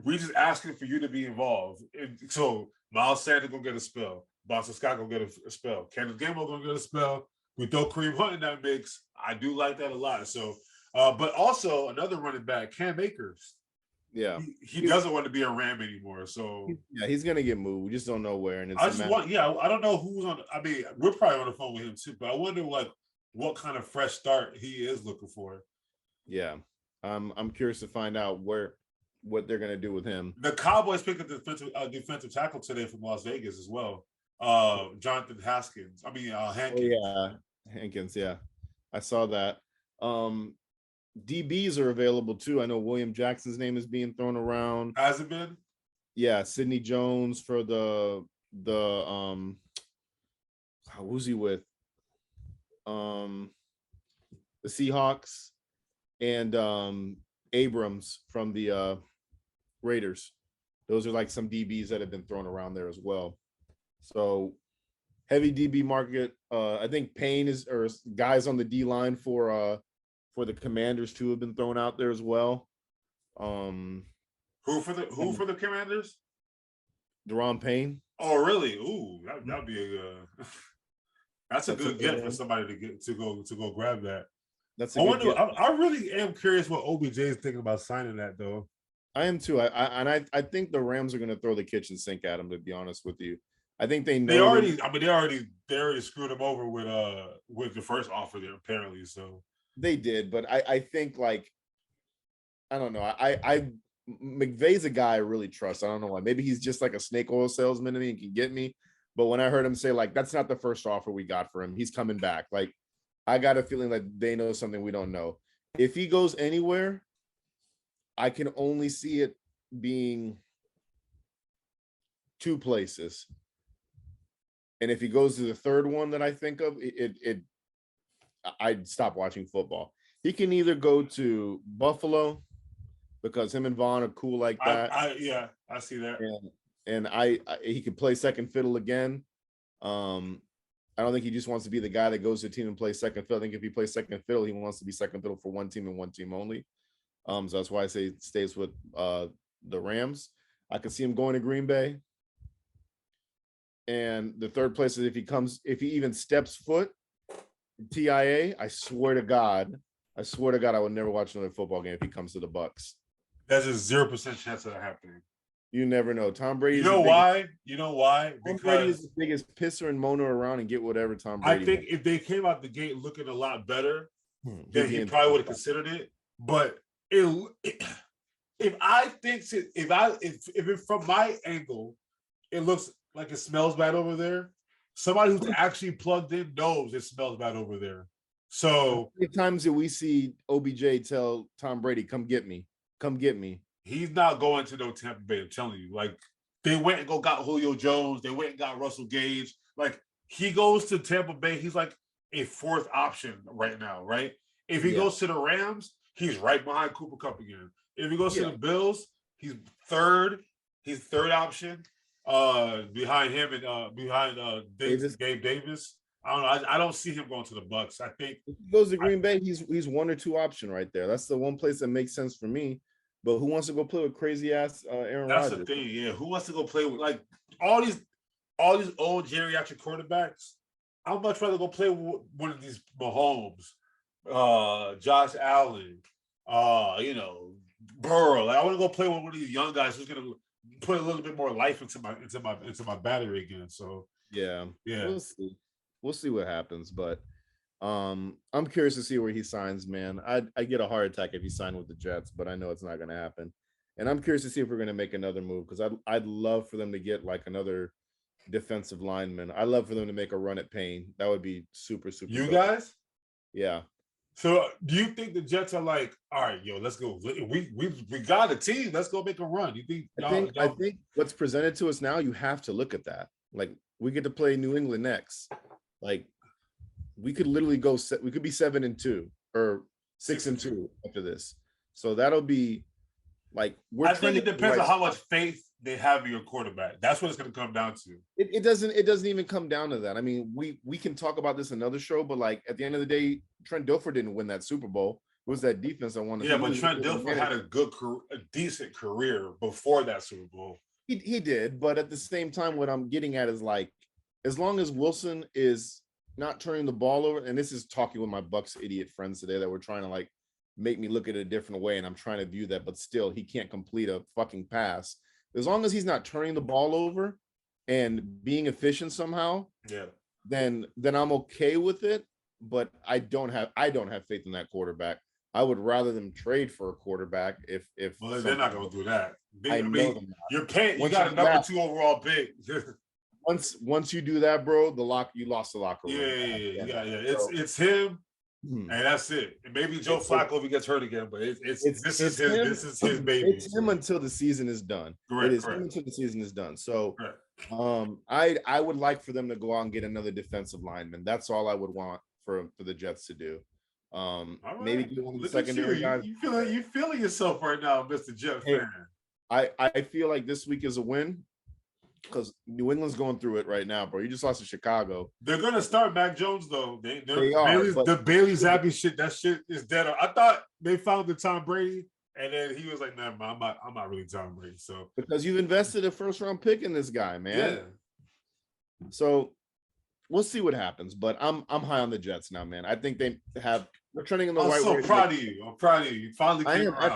we just asking for you to be involved. And so Miles Sanders gonna get a spell. Boston Scott gonna get a spell. Kenneth Gainwell gonna get a spell. We throw Kareem Hunt in that mix. I do like that a lot. So, but also another running back, Cam Akers. Yeah, he doesn't want to be a Ram anymore. So yeah, he's gonna get moved. We just don't know where. And I don't know who's on. I mean, we're probably on the phone with him too, but I wonder what kind of fresh start he is looking for. Yeah, I'm curious to find out what they're gonna do with him. The Cowboys picked a defensive tackle today from Las Vegas as well. Jonathan Haskins. Hankins. Oh, yeah, Hankins. Yeah, I saw that. DBs are available too. I know William Jackson's name is being thrown around. Has it been? Yeah, Sidney Jones for the who's he with? The Seahawks, and Abrams from the Raiders. Those are like some DBs that have been thrown around there as well. So heavy DB market. I think Payne or guys on the D line for the Commanders too have been thrown out there as well. Who for the Commanders? Deron Payne. Oh, really? Ooh, that'd be a that's a good get for somebody to go grab that. I really am curious what OBJ is thinking about signing that though. I am too. I think the Rams are going to throw the kitchen sink at him, to be honest with you. I think they They know already, I mean, they already screwed him over with the first offer there, apparently. So they did, but I think like I don't know. I McVay's a guy I really trust. I don't know why. Maybe he's just like a snake oil salesman to me and can get me. But when I heard him say like that's not the first offer we got for him, he's coming back. Like I got a feeling that they know something we don't know. If he goes anywhere, I can only see it being two places. And if he goes to the third one that I think of, I'd stop watching football. He can either go to Buffalo because him and Vaughn are cool like that. I see that. And he could play second fiddle again. I don't think he just wants to be the guy that goes to a team and plays second fiddle. I think if he plays second fiddle, he wants to be second fiddle for one team and one team only. So that's why I say stays with the Rams. I could see him going to Green Bay. And the third place is if he even steps foot TIA, I swear to God, I would never watch another football game if he comes to the Bucks. There's a 0% chance of that happening. You never know. Tom Brady. You know why? Tom Brady is the biggest pisser and moaner around and get whatever Tom Brady. I think if they came out the gate looking a lot better, then he probably would have considered it. But if from my angle, it looks like it smells bad over there. Somebody who's actually plugged in knows it smells bad over there. So how many times did we see OBJ tell Tom Brady, "Come get me, come get me"? He's not going to no Tampa Bay. I'm telling you, like they went and got Julio Jones. They went and got Russell Gage. Like he goes to Tampa Bay, he's like a fourth option right now, right? If he goes to the Rams, he's right behind Cooper Kupp again. If he goes to the Bills, he's third. He's third option. Behind him and Gabe Davis. I don't know. I don't see him going to the Bucks. I think if he goes to Green Bay, he's one or two option right there. That's the one place that makes sense for me. But who wants to go play with crazy ass Aaron Rodgers? That's the thing. Yeah, who wants to go play with like all these old geriatric quarterbacks? I'd much rather go play with one of these Mahomes, Josh Allen, Burrow. Like, I want to go play with one of these young guys who's gonna put a little bit more life into my battery again. So yeah. We'll see what happens, but I'm curious to see where he signs, man. I get a heart attack if he signed with the Jets, but I know it's not going to happen. And I'm curious to see if we're going to make another move because I'd love for them to get like another defensive lineman. I'd love for them to make a run at Payne. That would be super, super. You guys? Yeah. So do you think the Jets are like, all right, yo, let's go. We got a team. Let's go make a run. You think? I think what's presented to us now, you have to look at that. Like we get to play New England next. Like we could literally we could be 7-2 or 6-2 after this. So that'll be like I think it depends on how much faith they have in your quarterback. That's what it's going to come down to. It doesn't even come down to that. I mean, we can talk about this another show, but like at the end of the day, Trent Dilfer didn't win that Super Bowl. It was that defense that won. Yeah, but Trent Dilfer had a decent career before that Super Bowl. He did, but at the same time, what I'm getting at is like, as long as Wilson is not turning the ball over, and this is talking with my Bucks idiot friends today that were trying to like make me look at it a different way, and I'm trying to view that, but still, he can't complete a fucking pass. As long as he's not turning the ball over and being efficient somehow, then I'm okay with it. But I don't have faith in that quarterback. I would rather them trade for a quarterback if well, they're not going to do that. You're paying. You got a number 2 overall pick. Once you do that, bro, you lost the locker room. Yeah. It's him, and that's it. And maybe Joe Flacco if he gets hurt again, but this is his baby. It's him until the season is done. Correct. It is him until the season is done. So, I would like for them to go out and get another defensive lineman. That's all I would want for the Jets to do. Maybe get one of the secondary guys. You feeling yourself right now, Mr. Jet fan. I feel like this week is a win because New England's going through it right now, bro. You just lost to Chicago. They're gonna start Mac Jones though. They are. The Bailey Zappi shit. That shit is dead. I thought they found the Tom Brady, and then he was like, "Nah, I'm not really Tom Brady." So because you've invested a first round pick in this guy, man. Yeah. So we'll see what happens, but I'm high on the Jets now, man. I think they're trending in the right way. I'm so proud of you. I'm proud of you. You finally came around.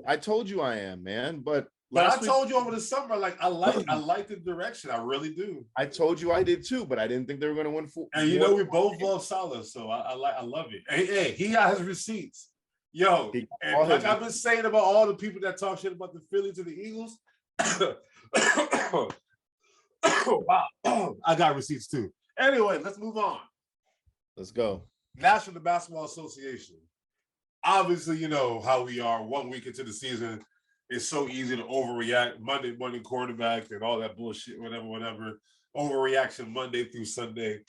I told you I am, man. But I told you over the summer, like I like the direction. I really do. I told you I did too, but I didn't think they were going to win. And you know, we both love Salah, so I love it. Hey, he got his receipts. Yo, and like I've been saying about all the people that talk shit about the Phillies and the Eagles. Wow, I got receipts too. Anyway, let's move on. Let's go. National Basketball Association. Obviously, you know how we are 1 week into the season. It's so easy to overreact. Monday morning quarterback and all that bullshit, whatever. Overreaction Monday through Sunday.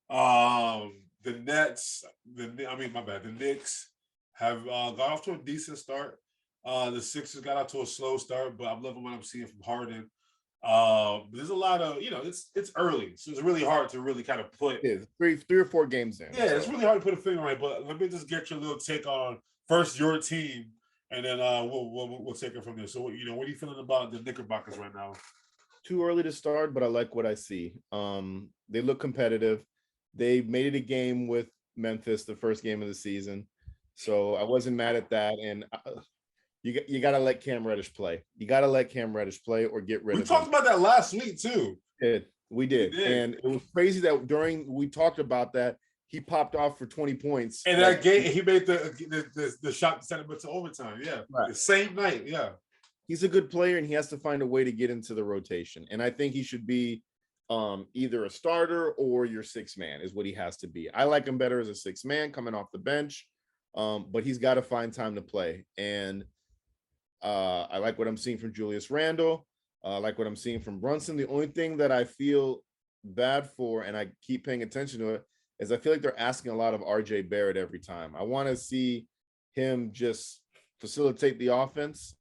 The Knicks have got off to a decent start. The Sixers got out to a slow start, but I'm loving what I'm seeing from Harden. There's a lot of, it's early, so it's really hard to really kind of put three or four games in. Yeah, so it's really hard to put a finger on it. But let me just get your little take on first your team, and then we'll take it from there. So what are you feeling about the Knickerbockers right now? Too early to start, but I like what I see. They look competitive. They made it a game with Memphis, the first game of the season, so I wasn't mad at that. And you got to let Cam Reddish play. You got to let Cam Reddish play or get rid of him. We talked about that last week too. We did. And it was crazy that we talked about that, he popped off for 20 points. And that game, he made the shot to send him into overtime. Yeah, right. The same night. Yeah, he's a good player, and he has to find a way to get into the rotation. And I think he should be either a starter or your sixth man is what he has to be. I like him better as a sixth man coming off the bench, but he's got to find time to play. And I like what I'm seeing from Julius Randle. I like what I'm seeing from Brunson. The only thing that I feel bad for, and I keep paying attention to it, is I feel like they're asking a lot of RJ Barrett every time. I want to see him just facilitate the offense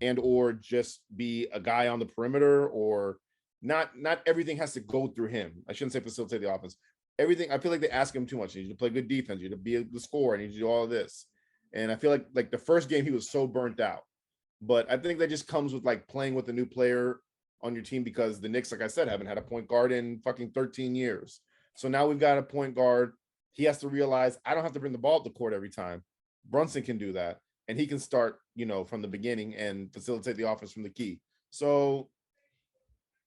and or just be a guy on the perimeter, or not everything has to go through him. I shouldn't say facilitate the offense. Everything, I feel like they ask him too much. You need to play good defense. You need to be the scorer. You need to do all of this. And I feel like the first game he was so burnt out. But I think that just comes with like playing with a new player on your team, because the Knicks, like I said, haven't had a point guard in fucking 13 years. So now we've got a point guard. He has to realize I don't have to bring the ball up the court every time. Brunson can do that. And he can start, from the beginning and facilitate the offense from the key. So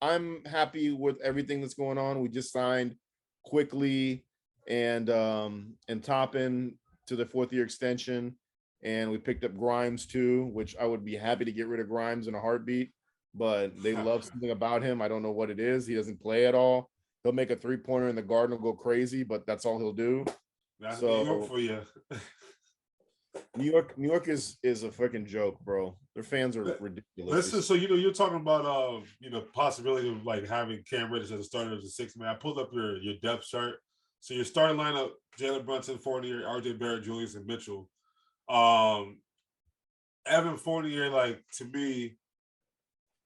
I'm happy with everything that's going on. We just signed Quickly and Toppin to the 4th-year extension. And we picked up Grimes too, which I would be happy to get rid of Grimes in a heartbeat, but they love something about him. I don't know what it is. He doesn't play at all. He'll make a 3-pointer in the garden and go crazy, but that's all he'll do. That's New York for you. New York is a freaking joke, bro. Their fans are ridiculous. Listen, so you're talking about possibility of like having Cam Reddish as a starter as a sixth man. I pulled up your depth chart. So your starting lineup: Jalen Brunson, Fournier, RJ Barrett, Julius, and Mitchell. Evan Fournier, like, to me,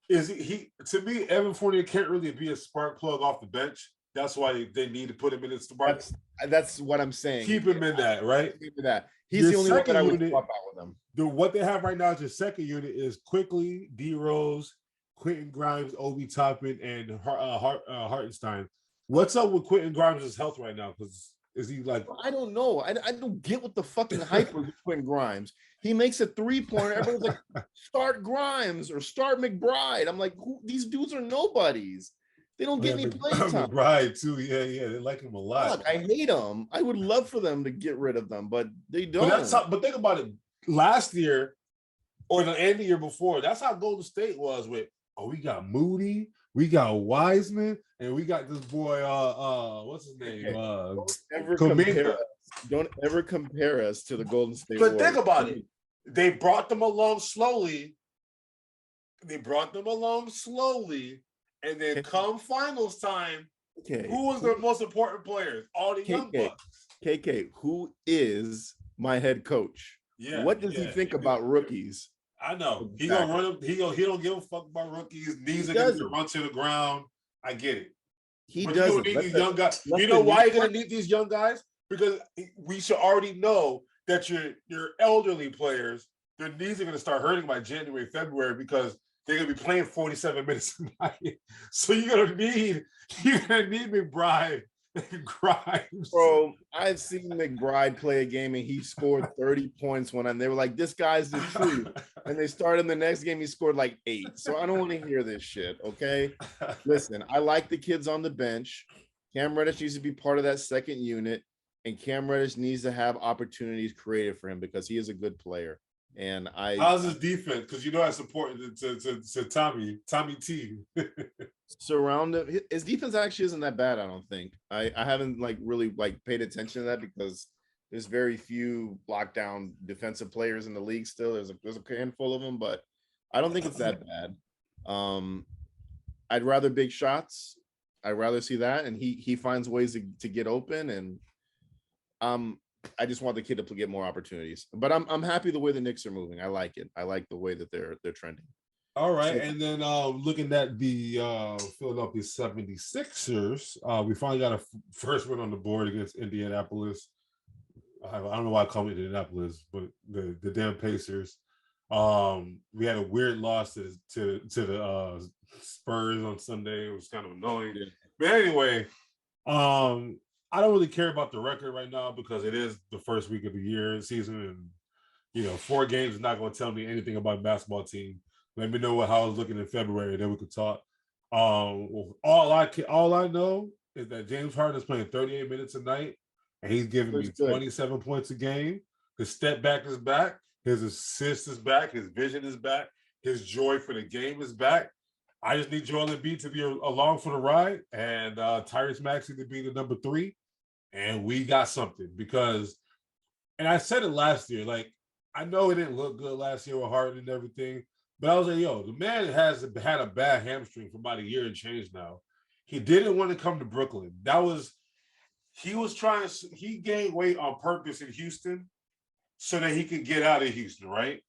Evan Fournier can't really be a spark plug off the bench. That's why they need to put him in the spark. That's what I'm saying. Keep him in that, right? Keep him in that. He's the only one that I would swap out with him. What they have right now is your second unit is Quickly, D Rose, Quentin Grimes, Obi Toppin, and Hartenstein. What's up with Quentin Grimes' health right now? Because is he like? I don't know. I don't get what the fucking hype was with Quentin Grimes. He makes a 3-pointer. Everyone's like, start Grimes or start McBride. I'm like, these dudes are nobodies. They don't get any playing time. McBride too. Yeah. They like him a lot. Look, I hate them. I would love for them to get rid of them, but they don't. But think about it. Last year or the end of the year before, that's how Golden State was with. We got Moody, we got Wiseman, and we got this boy. What's his name? Don't ever compare us to the Golden State. But think about it. They brought them along slowly. And then come finals time, who was the most important players? All the young bucks. KK, who is my head coach? Yeah. What does he think about rookies? I know. He gonna run him. He don't give a fuck about rookies. Knees are gonna run to the ground. I get it. But doesn't. You don't need these young guys. You know why you're gonna need these young guys? Because we should already know that your elderly players, their knees are gonna start hurting by January, February, because they're gonna be playing 47 minutes a night. So you're gonna need McBride Grimes. Bro, I've seen McBride play a game and he scored 30 points they were like, this guy's the truth. And they started him the next game, he scored like 8. So I don't want to hear this shit, okay? Listen, I like the kids on the bench. Cam Reddish needs to be part of that second unit, and Cam Reddish needs to have opportunities created for him because he is a good player. And how's his defense? Because you know that's important to Tommy T. surrounded his defense actually isn't that bad. I don't think I haven't really paid attention to that because there's very few lockdown defensive players in the league. Still, there's a handful of them, but I don't think it's that bad. I'd rather big shots. I'd rather see that, and he finds ways to get open, and I just want the kid to get more opportunities. But I'm happy the way the Knicks are moving. I like it. I like the way that they're trending. All right, and then looking at the Philadelphia 76ers, we finally got a first win on the board against Indianapolis. I don't know why I call it Indianapolis, but the damn Pacers. We had a weird loss to the Spurs on Sunday. It was kind of annoying. Yeah. But anyway, I don't really care about the record right now because it is the first week of the season, and 4 games is not going to tell me anything about a basketball team. Let me know how I was looking in February, then we could talk. All I know is that James Harden is playing 38 minutes a night, and he's giving me 27 points a game. His step back is back. His assist is back. His vision is back. His joy for the game is back. I just need Joel Embiid to be along for the ride, and Tyrese Maxey to be the number 3, and we got something. Because, and I said it last year, I know it didn't look good last year with Harden and everything, but I was like, the man has had a bad hamstring for about a year and change now. He didn't want to come to Brooklyn. He gained weight on purpose in Houston so that he could get out of Houston, right?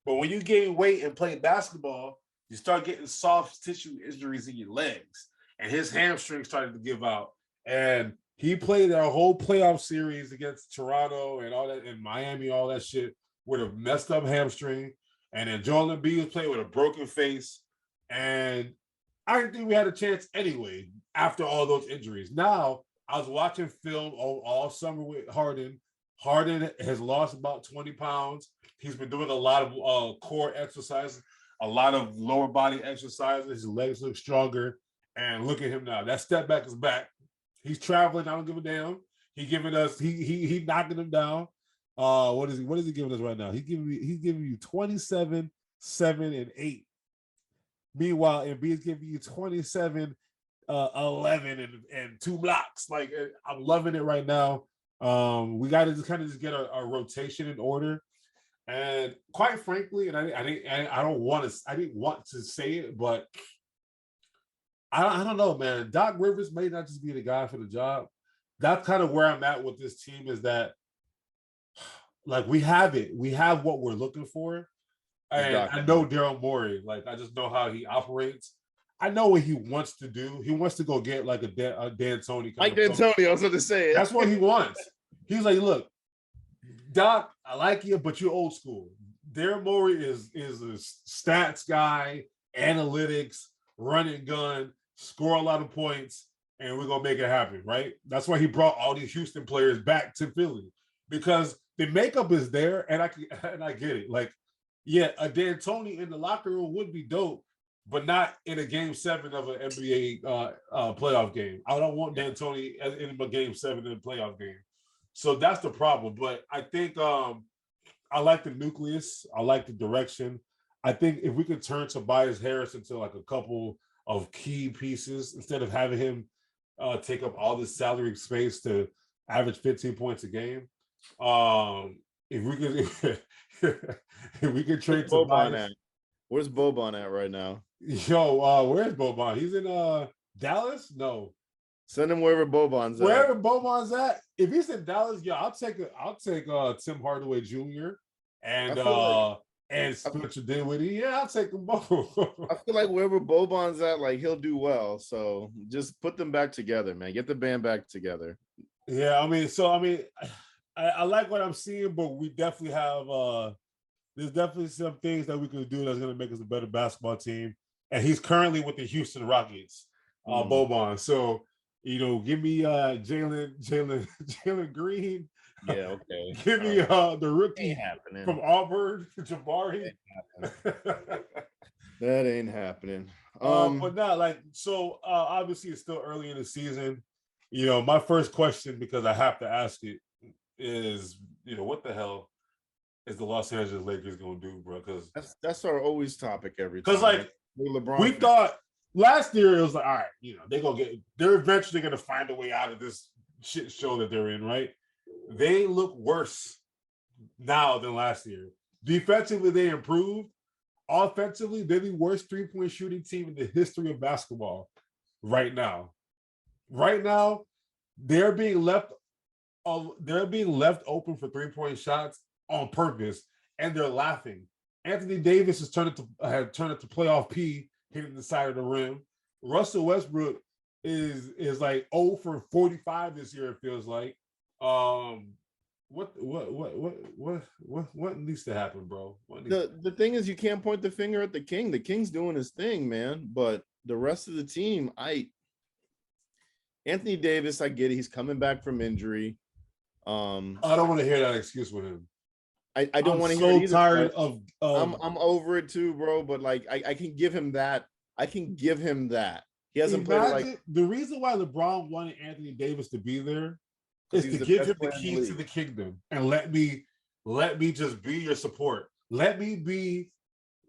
But when you gain weight and play basketball, you start getting soft tissue injuries in your legs. And his hamstring started to give out. And he played our whole playoff series against Toronto and all that, in Miami, all that shit, with a messed up hamstring. And then Joel Embiid was playing with a broken face. And I didn't think we had a chance anyway after all those injuries. Now, I was watching film all summer with Harden. Harden has lost about 20 pounds. He's been doing a lot of core exercises, a lot of lower body exercises. His legs look stronger. And look at him now. That step back is back. He's traveling. I don't give a damn. He knocking him down. What is he giving us right now? He's giving you 27, 7, and 8. Meanwhile, Embiid's giving you 27, 11, and 2 blocks. I'm loving it right now. We got to just get our rotation in order. And quite frankly, and I didn't want to say it, but I don't know, man. Doc Rivers may not just be the guy for the job. That's kind of where I'm at with this team, is that we have it. We have what we're looking for. And I know Daryl Morey. I just know how he operates. I know what he wants to do. He wants to go get a D'Antoni. Like D'Antoni, I was going to say it. That's what he wants. He's like, look, Doc, I like you, but you're old school. Daryl Morey is a stats guy, analytics, run and gun, score a lot of points, and we're going to make it happen, right? That's why he brought all these Houston players back to Philly, because the makeup is there, and I get it. A D'Antoni in the locker room would be dope, but not in a game 7 of an NBA playoff game. I don't want D'Antoni in a game 7 in a playoff game. So that's the problem. But I think I like the nucleus. I like the direction. I think if we could turn Tobias Harris into a couple of key pieces instead of having him take up all this salary space to average 15 points a game. If we could trade Tobias. Where's Boban at right now? Where's Boban? He's in Dallas? No. Send him wherever Boban's at. Wherever Boban's at. If he's in Dallas, I'll take Tim Hardaway Jr. and Spencer Dinwiddie. Yeah, I'll take them both. I feel like wherever Boban's at, he'll do well. So just put them back together, man. Get the band back together. Yeah, I like what I'm seeing, but we definitely have there's definitely some things that we can do that's going to make us a better basketball team. And he's currently with the Houston Rockets, Boban. So, Give me Jalen Green. Yeah, okay. Give me the Ain't rookie happening. from Auburn, Jabari. That ain't happening. But not like so. Obviously, it's still early in the season. My first question, because I have to ask it, is what the hell is the Los Angeles Lakers going to do, bro? Because that's our always topic every time. because like LeBron we thought last year, it was like, all right, they're eventually going to find a way out of this shit show that they're in, right? They look worse now than last year. Defensively, they improved. Offensively, they're the worst three-point shooting team in the history of basketball right now. Right now, they're being left open for three-point shots on purpose, and they're laughing. Anthony Davis had turned it to playoff P, hitting the side of the rim. Russell Westbrook is like 0 for 45 this year, it feels like. What needs to happen, bro? The thing is, you can't point the finger at the king. The king's doing his thing, man. But the rest of the team, Anthony Davis, I get it. He's coming back from injury. I don't want to hear that excuse with him. I don't want to hear it either. Tired of I'm over it too, bro. But like I can give him that. I can give him that. He hasn't played like the reason why LeBron wanted Anthony Davis to be there is to give him the keys to the kingdom and let me just be your support. Let me be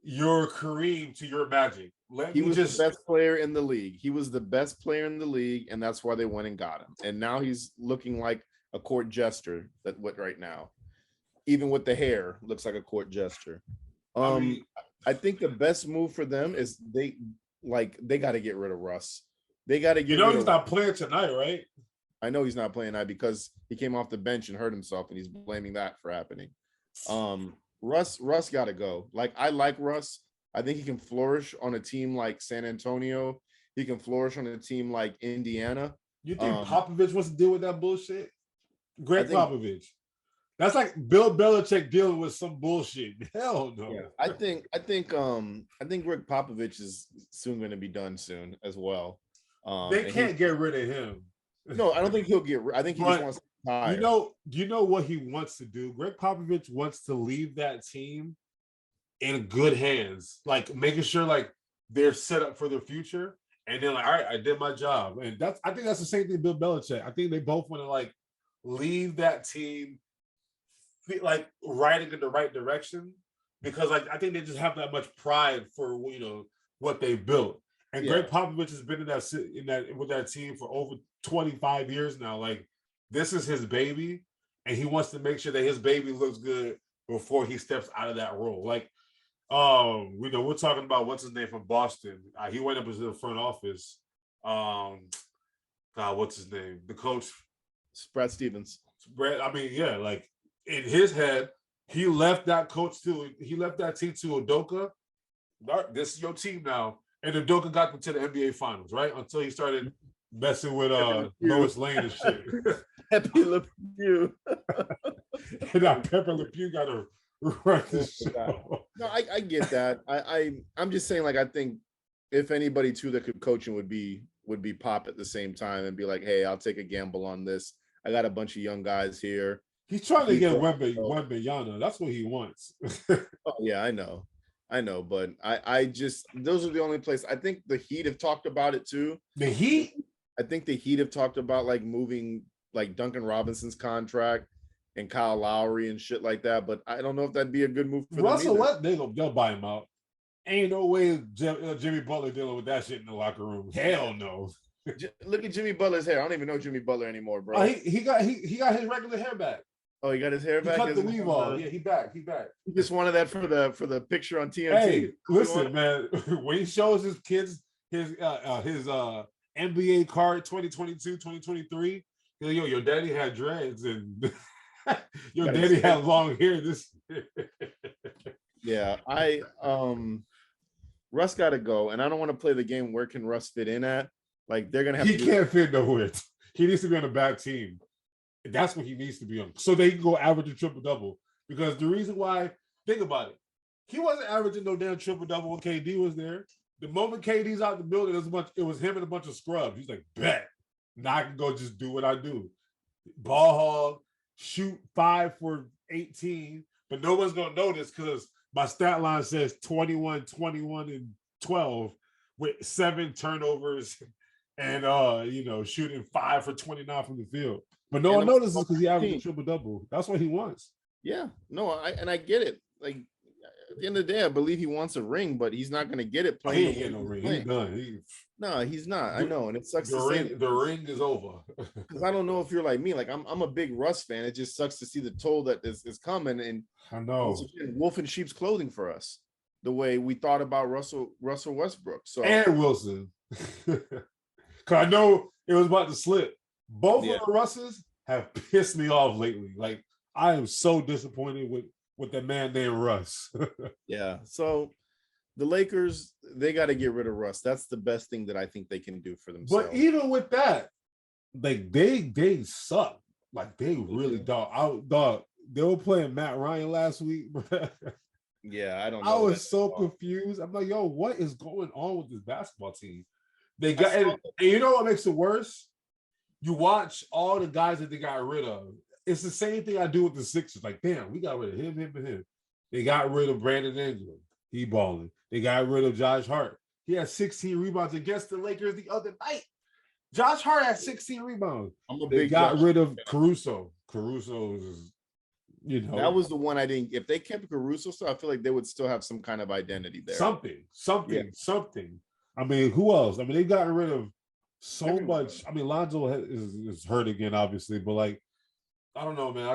your Kareem to your Magic. He was the best player in the league. He was the best player in the league, and that's why they went and got him. And now he's looking like a court jester. Right now, even with the hair, looks like a court jester. I think the best move for them is they got to get rid of Russ. They got to get. He's not playing tonight, right? I know he's not playing tonight because he came off the bench and hurt himself, and he's blaming that for happening. Russ got to go. Like, I like Russ. I think he can flourish on a team like San Antonio. He can flourish on a team like Indiana. You think Popovich wants to deal with that bullshit? Popovich. That's like Bill Belichick dealing with some bullshit. Hell no. Yeah, I think Greg Popovich is soon going to be done soon as well. They can't get rid of him. No, I don't think he'll get. I think he just wants to retire. You know what he wants to do? Greg Popovich wants to leave that team in good hands, like making sure like they're set up for the future. And then like, all right, I did my job, and I think that's the same thing. Bill Belichick. I think they both want to like leave that team like riding in the right direction because like I think they just have that much pride for what they built. And Greg Popovich has been with that team for over 25 years now. Like, this is his baby, and he wants to make sure that his baby looks good before he steps out of that role. Like, we're talking about what's his name from Boston. He went up into the front office. What's his name? The coach, Brad Stevens. Like in his head, he left that team to Udoka. This is your team now. And Udoka got them to the NBA Finals, right? Until he started messing with Lois Lane and shit. Pepe Le Pew. And now Pepe Le Pew got to run the show. No, I get that. I'm just saying, like, I think if anybody too that could coach him would be Pop at the same time and be like, hey, I'll take a gamble on this. I got a bunch of young guys here. He's trying to get Wembanyama. That's what he wants. Oh yeah, I know, but I just those are the only places. I think the Heat have talked about it too. The Heat? I think the Heat have talked about like moving like Duncan Robinson's contract and Kyle Lowry and shit like that, but I don't know if that'd be a good move for Russell. What they'll buy him out. Ain't no way Jimmy Butler dealing with that shit in the locker room. Hell no. Look at Jimmy Butler's hair. I don't even know Jimmy Butler anymore, bro. He got his regular hair back. Oh, he got his hair back. He cut the weave off. Yeah, he back. He just wanted that for the picture on TNT. Hey, listen, man. When he shows his kids his NBA card 2022, 2023, your daddy had dreads and your daddy had long hair. Yeah, Russ got to go, and I don't want to play the game. Where can Russ fit in at? Like they're gonna have. He can't fit nowhere. He needs to be on a bad team. That's what he needs to be on, so they can go average a triple-double. Because the reason why, think about it, he wasn't averaging no damn triple-double when KD was there. The moment KD's out the building, it was him and a bunch of scrubs. He's like, bet. Now I can go just do what I do. Ball hog, shoot 5 for 18, but no one's gonna notice because my stat line says 21, 21, and 12 with 7 turnovers and shooting 5 for 29 from the field. But no one notices because he averaged a triple-double. That's what he wants. Yeah, no, I get it. Like at the end of the day, I believe he wants a ring, but he's not going to get it playing. He ain't getting no ring. He's done. No, he's not. I know, and it sucks. The ring is over. Because I don't know if you're like me. Like I'm a big Russ fan. It just sucks to see the toll that is coming. And I know wolf in sheep's clothing for us. The way we thought about Russell Westbrook. So and Wilson. Because I know it was about to slip. Both of the Russes have pissed me off lately. Like I am so disappointed with that man named Russ. Yeah. So the Lakers, they got to get rid of Russ. That's the best thing that I think they can do for themselves. But even with that, like they suck. Like they really dog. They were playing Matt Ryan last week. Yeah, I don't know. I was so confused. I'm like, yo, what is going on with this basketball team? They got and you know what makes it worse? You watch all the guys that they got rid of. It's the same thing I do with the Sixers. Like, damn, we got rid of him, and him. They got rid of Brandon Ingram. He balling. They got rid of Josh Hart. He had 16 rebounds against the Lakers the other night. Josh Hart had 16 rebounds. They got rid of Caruso. Caruso is, that was the one I didn't. If they kept Caruso, so I feel like they would still have some kind of identity there. Something. I mean, who else? I mean, they've gotten rid of so much. I mean, Lonzo is hurt again, obviously, but like, I don't know, man.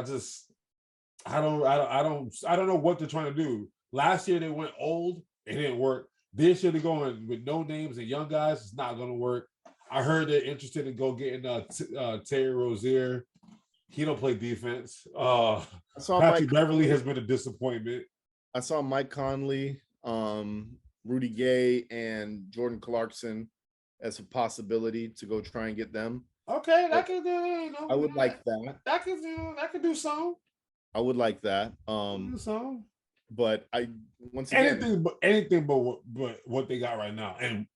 I don't know what they're trying to do. Last year they went old, it didn't work. This year they're going with no names and young guys. It's not going to work. I heard they're interested in getting Terry Rozier. He don't play defense. Patrick Beverly has been a disappointment. I saw Mike Conley, Rudy Gay, and Jordan Clarkson as a possibility to go try and get them. Okay, that could do. I would like that. That could do some. I would like that. Do some. But I once again anything but what they got right now, and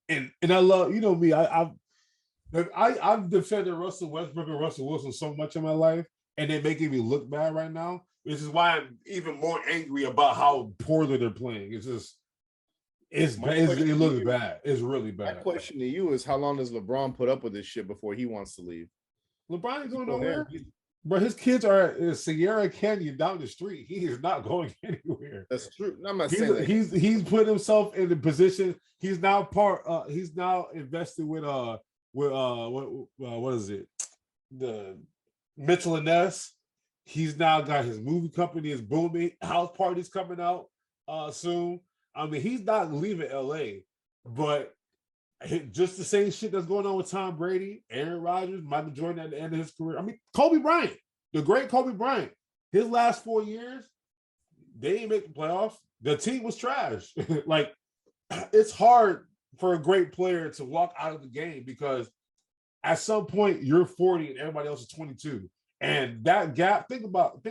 I love me. I've defended Russell Westbrook and Russell Wilson so much in my life, and they're making me look bad right now. Which is why I'm even more angry about how poorly they're playing. It looks bad. It's really bad. My question to you is, how long does LeBron put up with this shit before he wants to leave? LeBron ain't going nowhere. But his kids are in Sierra Canyon down the street. He is not going anywhere. That's true. No, I'm not saying that. He's put himself in the position. He's now he's now invested with what is it? The Mitchell and Ness. He's now got his movie company is booming. House parties coming out soon. I mean, he's not leaving LA, but just the same shit that's going on with Tom Brady, Aaron Rodgers, Michael Jordan at the end of his career. I mean, Kobe Bryant, the great Kobe Bryant, his last 4 years, they didn't make the playoffs. The team was trash. Like, it's hard for a great player to walk out of the game because at some point you're 40 and everybody else is 22. And that gap, think about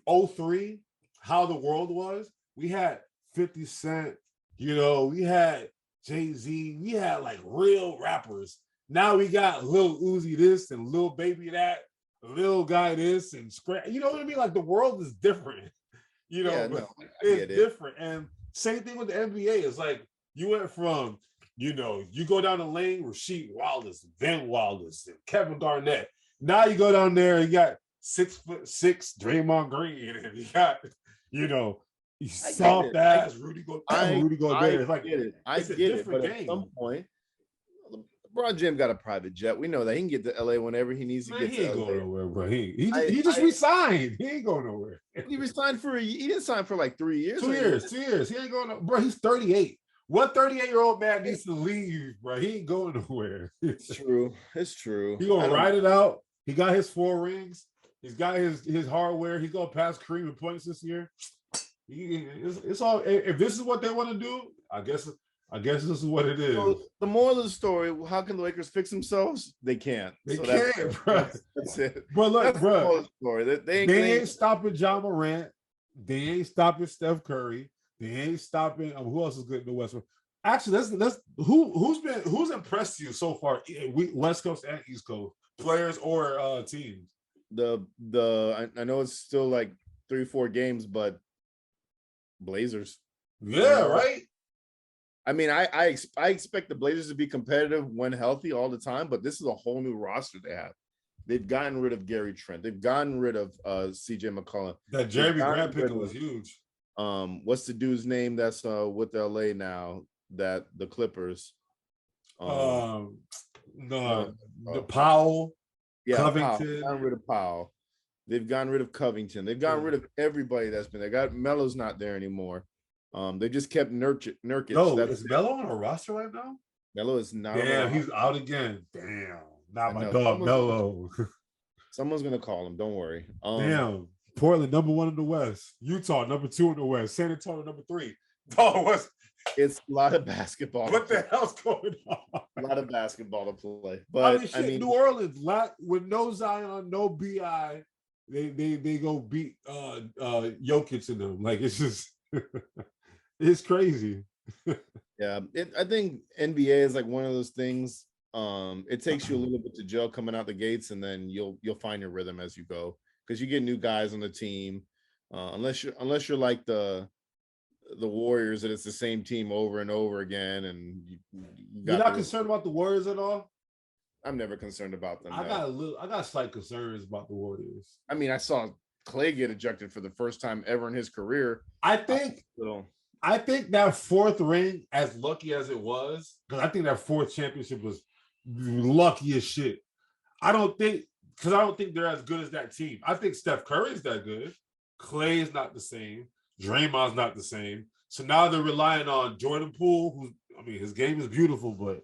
03, how the world was. We had 50 Cent, we had Jay-Z, we had like real rappers. Now we got Lil Uzi this and Lil Baby that, Lil Guy this and Scratch. You know what I mean? Like the world is different. It's different. And same thing with the NBA. It's like you went from, you go down the lane, Rasheed Wallace, Van Wallace, and Kevin Garnett. Now you go down there and you got 6'6" Draymond Green, and you got, soft ass Rudy Gobert. It's like I get it, but at some point, LeBron James got a private jet. We know that he can get to LA whenever he needs to get to LA. He ain't going nowhere, bro. He just resigned. He ain't going nowhere. He resigned he didn't sign for like 3 years. 2 years. 2 years. He ain't going nowhere. Bro, he's 38. What 38-year-old man needs to leave, bro? He ain't going nowhere. It's true. It's true. He gonna ride it out. He got his 4 rings. He's got his hardware. He's gonna pass Kareem in points this year. It's all. If this is what they want to do, I guess this is what it is. So the moral of the story: how can the Lakers fix themselves? They can't. They can't, bro. That's it. But look, that's bro. The story. They ain't stopping John Morant. They ain't stopping Steph Curry. They ain't stopping. Who else is good in the West? Actually, let's who's impressed you so far? West Coast and East Coast players or teams. I know it's still like 3-4 games, but Blazers. Yeah, right. I mean, I expect the Blazers to be competitive when healthy all the time, but this is a whole new roster they have. They've gotten rid of Gary Trent. They've gotten rid of CJ McCollum. That Jeremy Grant pick was huge. What's the dude's name that's with LA now? That the Clippers. The Powell. Yeah, Covington. Powell. They've gotten rid of Powell. They've gotten rid of Covington. They've gotten rid of everybody that's been there. Got Melo's not there anymore. They just kept Nurkic. No, is Melo on a roster right now? Melo is not. Damn, he's out again. Damn, not my dog Melo. Someone's gonna call him. Don't worry. Damn, Portland #1 in the West. Utah #2 in the West. San Antonio #3. Oh, it's a lot of basketball. What the hell's going on? A lot of basketball to play. But I mean New Orleans, with no Zion, no BI, they go beat Jokic in them. Like, it's just it's crazy. Yeah, I think NBA is like one of those things. It takes you a little bit to gel coming out the gates, and then you'll find your rhythm as you go, because you get new guys on the team. Unless you're like the Warriors, and it's the same team over and over again, and you're not concerned about the Warriors at all? I'm never concerned about them. I got slight concerns about the Warriors. I mean, I saw Clay get ejected for the first time ever in his career. I think that fourth ring, as lucky as it was, because I think that fourth championship was lucky as shit. I don't think they're as good as that team. I think Steph Curry's that good. Clay is not the same. Draymond's not the same. So now they're relying on Jordan Poole, his game is beautiful, but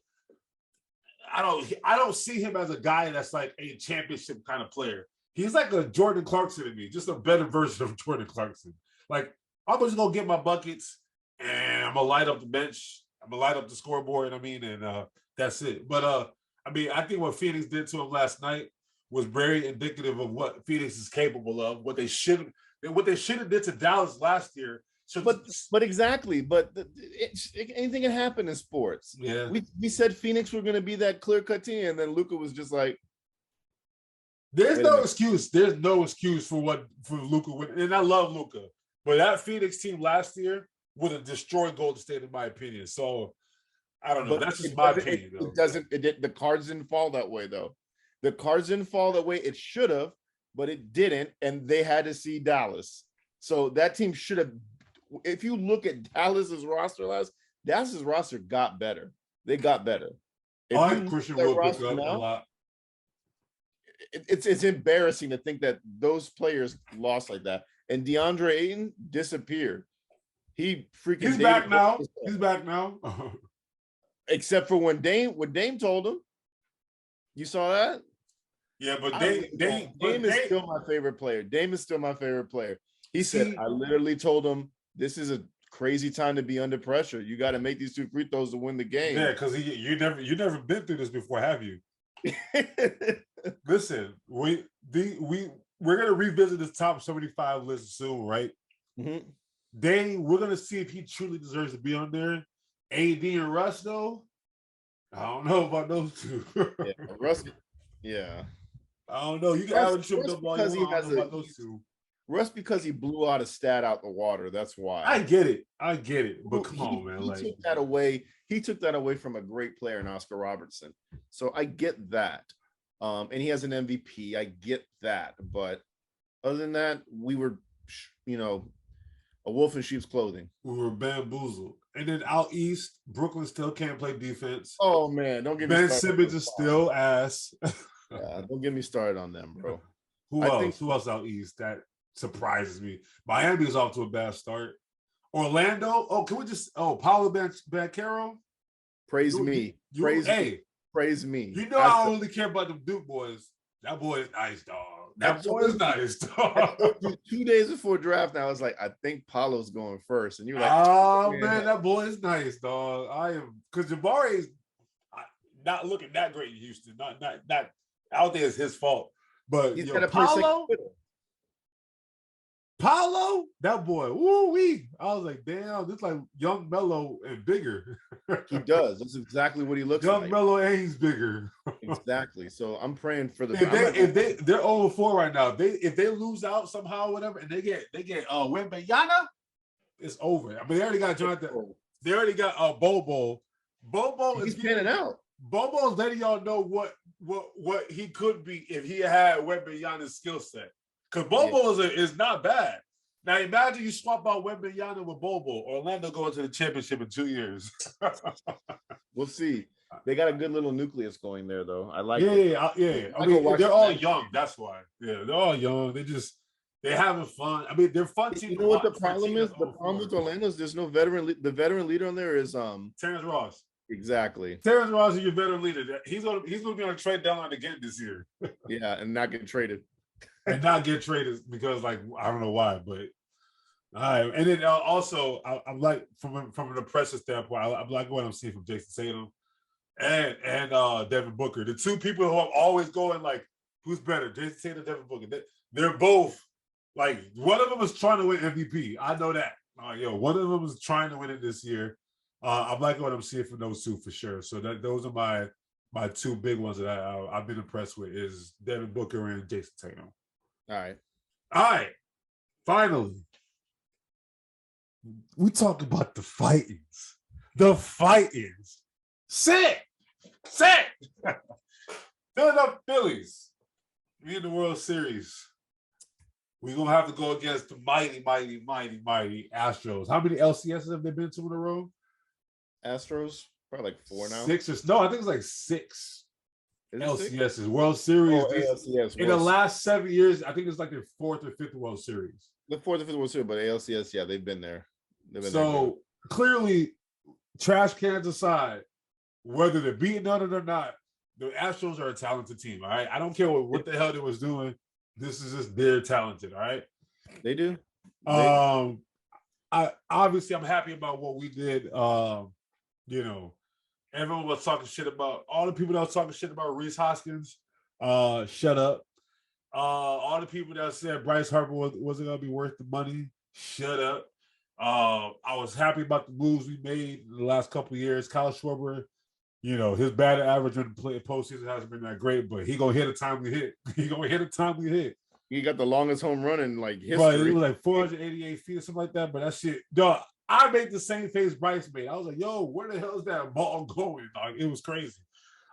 I don't see him as a guy that's like a championship kind of player. He's like a Jordan Clarkson to me, just a better version of Jordan Clarkson. Like, I'm just gonna get my buckets and I'm gonna light up the bench. I'm gonna light up the scoreboard. And that's it. But I think what Phoenix did to him last night was very indicative of what Phoenix is capable of. What they should have did to Dallas last year. So, but exactly. But anything can happen in sports. Yeah, we said Phoenix were going to be that clear-cut team, and then Luka was just like, "There's no excuse. There's no excuse for Luka." And I love Luka, but that Phoenix team last year would have destroyed Golden State, in my opinion. So I don't know. That's just my opinion. The cards didn't fall that way, though. The cards didn't fall that way. It should have, but it didn't, and they had to see Dallas. So that team should have. If you look at Dallas's roster Dallas's roster got better. They got better. Christian will pick up a lot. It's embarrassing to think that those players lost like that. And DeAndre Ayton disappeared. He's back now. He's back now. Except for when Dame told him. You saw that? Yeah, but Dame is still my favorite player. He said, I literally told him, this is a crazy time to be under pressure. You got to make these 2 free throws to win the game. Yeah, because you never been through this before, have you? Listen, we're gonna revisit this top 75 list soon, right? Mm-hmm. We're gonna see if he truly deserves to be on there. AD and Russ, though, I don't know about those two. Yeah, Russ. Yeah, I don't know. You can average him because he has about those two. Russ, because he blew out a stat out the water. That's why. I get it. But come on, man. He took that away. He took that away from a great player in Oscar Robertson. So I get that. And he has an MVP. I get that. But other than that, we were, a wolf in sheep's clothing. We were bamboozled. And then out east, Brooklyn still can't play defense. Oh, man. Don't get me started. Ben Simmons is still ass. Yeah, don't get me started on them, bro. Who else out east that surprises me? Miami is off to a bad start. Orlando. Oh, can we just? Oh, Paulo Banchero. Praise me. Praise me. You know I only care about the Duke boys. That boy is nice, dog. That boy is nice, dog. 2 days before draft, now I was like, I think Paulo's going first, and you're like, oh man, that boy is nice, dog. I am because Jabari is not looking that great in Houston. Not. I don't think it's his fault. But he's got to Paulo. Paulo, that boy, woo wee. I was like, damn, this like young Mello and bigger. He does. That's exactly what he looks Young like. Mello and he's bigger. Exactly. So I'm praying for the. They're 0-4 right now. If they lose out somehow, whatever, and they get Wembanyama, it's over. I mean, they already got Jonathan. They already got Bobo. Bobo He's is panning out. Bobo's letting y'all know what he could be if he had Wembanyama's skill set. Because Bobo is not bad. Now imagine you swap out Wembanyama with Bobo. Orlando going to the championship in 2 years. We'll see. They got a good little nucleus going there, though. I like. Yeah. I mean, they're all young. That's why. Yeah, they're all young. They're having fun. I mean, they're fun team. You know what the problem is? The problem with Orlando is there's no veteran. The veteran leader on there is Terrence Ross. Exactly. Terrence Ross is your veteran leader. He's gonna be on a trade deadline again this year. Yeah, and not get traded. And not get traded because, like, I don't know why, but all right. And then also, I'm like from an impressive standpoint, I'm like what I'm seeing from Jason Tatum and Devin Booker, the two people who I'm always going like, who's better, Jason Tatum or Devin Booker? They're both like, one of them is trying to win MVP. I know that. One of them is trying to win it this year. I'm liking what I'm seeing from those two for sure. So those are my two big ones that I've been impressed with is Devin Booker and Jason Tatum. All right. Finally, we talk about the Fightins. The Fightins. Sick. Philadelphia Phillies. We in the World Series. We're going to have to go against the mighty Astros. How many LCSs have they been to in a row? Astros? Probably like 4 now. 6 or no, I think it's like 6. LCSs, World Series. ALCS, in the last 7 years, I think it's like their 4th or 5th World Series. The 4th or 5th World Series, but ALCS, yeah, they've been there. So clearly, trash cans aside, whether they're beating on it or not, the Astros are a talented team. All right, I don't care what the hell they was doing. This is just they're talented. All right, they do. I'm happy about what we did. Everyone was talking shit about all the people that was talking shit about Reese Hoskins. Shut up. All the people that said Bryce Harper wasn't going to be worth the money. Shut up. I was happy about the moves we made in the last couple of years. Kyle Schwarber, his batting average in the postseason hasn't been that great, but he gonna hit a timely hit. He got the longest home run in like history. Right, it was like 488 feet or something like that. But that shit, dog. I made the same face Bryce made. I was like, yo, where the hell is that ball going? Like, it was crazy.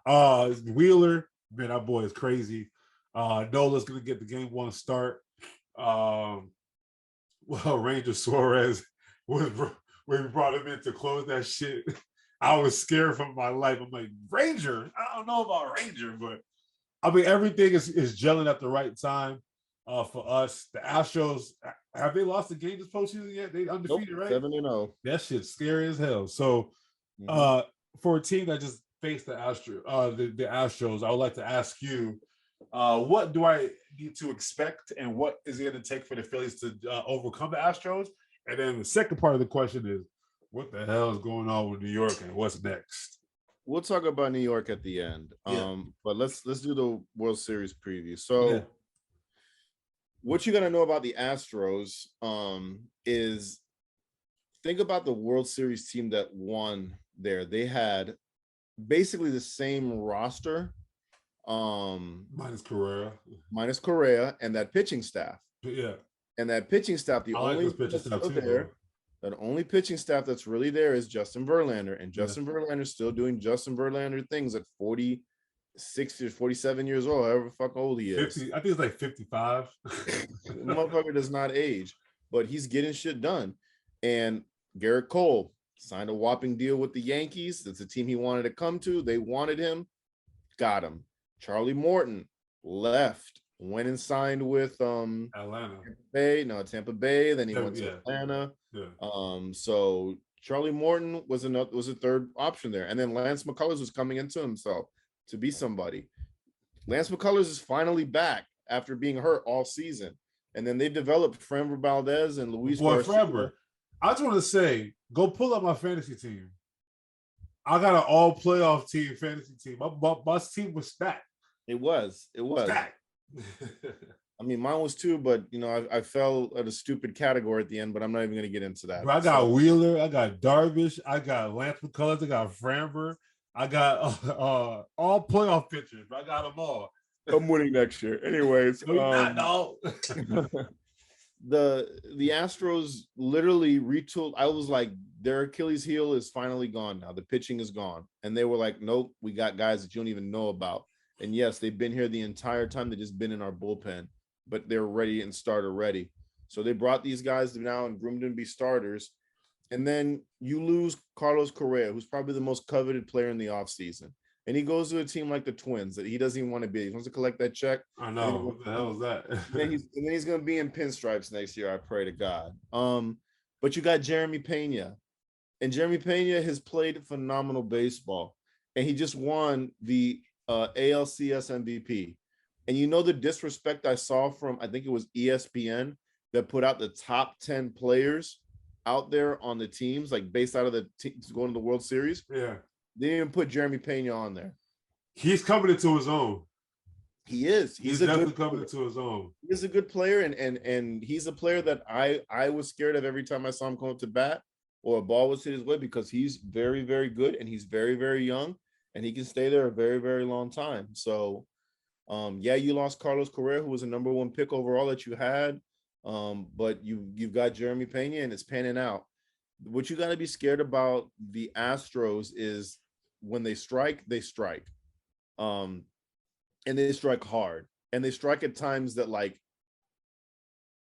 Wheeler, man, that boy is crazy. Nola's going to get the game 1 start. Ranger Suarez, when we brought him in to close that shit, I was scared for my life. I'm like, Ranger? I don't know about Ranger, but I mean, everything is gelling at the right time. For us, the Astros, have they lost a game this postseason yet? They undefeated, right? 7-0. That shit's scary as hell. So, for a team that just faced the Astros, I would like to ask you, what do I need to expect, and what is it going to take for the Phillies to overcome the Astros? And then the second part of the question is, what the hell is going on with New York, and what's next? We'll talk about New York at the end. But let's do the World Series preview. So. What you got to know about the Astros is think about the World Series team that won there. They had basically the same roster. Minus Correa, and that pitching staff. Yeah. And that pitching staff, the only pitching staff that's really there is Justin Verlander. And Justin Verlander's still doing Justin Verlander things at 46 or 47 years old, however fuck old he is. 50, I think it's like 55. The motherfucker does not age, but he's getting shit done. And Garrett Cole signed a whopping deal with the Yankees. That's a team he wanted to come to. They wanted him, got him. Charlie Morton left, went and signed with Atlanta. Tampa Bay. Then he went to Atlanta. So Charlie Morton was a third option there. And then Lance McCullers was coming into himself to be somebody. Lance McCullers is finally back after being hurt all season. And then they developed Framber Valdez and Luis Garcia. Framber, I just want to say, go pull up my fantasy team. I got an all playoff team, fantasy team. My team was stacked. It was. Stacked. I mean, mine was too, but I fell at a stupid category at the end, but I'm not even going to get into that. Bro, I got Wheeler, I got Darvish, I got Lance McCullers, I got Framber, I got all playoff pitchers. I got them all. I'm winning next year. Anyways, No, you're not, no. the Astros literally retooled. I was like, their Achilles heel is finally gone now. The pitching is gone. And they were like, nope, we got guys that you don't even know about. And yes, they've been here the entire time. They've just been in our bullpen, but they're ready and starter ready. So they brought these guys now and groomed them to be starters. And then you lose Carlos Correa, who's probably the most coveted player in the offseason. And he goes to a team like the Twins that he doesn't even want to be. He wants to collect that check. I know. What the hell is that? and then he's going to be in pinstripes next year, I pray to God. But you got Jeremy Pena. And Jeremy Pena has played phenomenal baseball. And he just won the ALCS MVP. And the disrespect I saw from, I think it was ESPN, that put out the top 10 players out there on the teams, like based out of the teams going to the World Series. Yeah. They didn't even put Jeremy Pena on there. He's coming into his own. He is. He's definitely coming into his own. He's a good player, and he's a player that I was scared of every time I saw him come up to bat or a ball was hit his way, because he's very, very good and he's very, very young and he can stay there a very, very long time. So, you lost Carlos Correa, who was a number 1 pick overall that you had, but you've got Jeremy Pena and it's panning out. What you got to be scared about the Astros is when they strike, and they strike hard, and they strike at times that like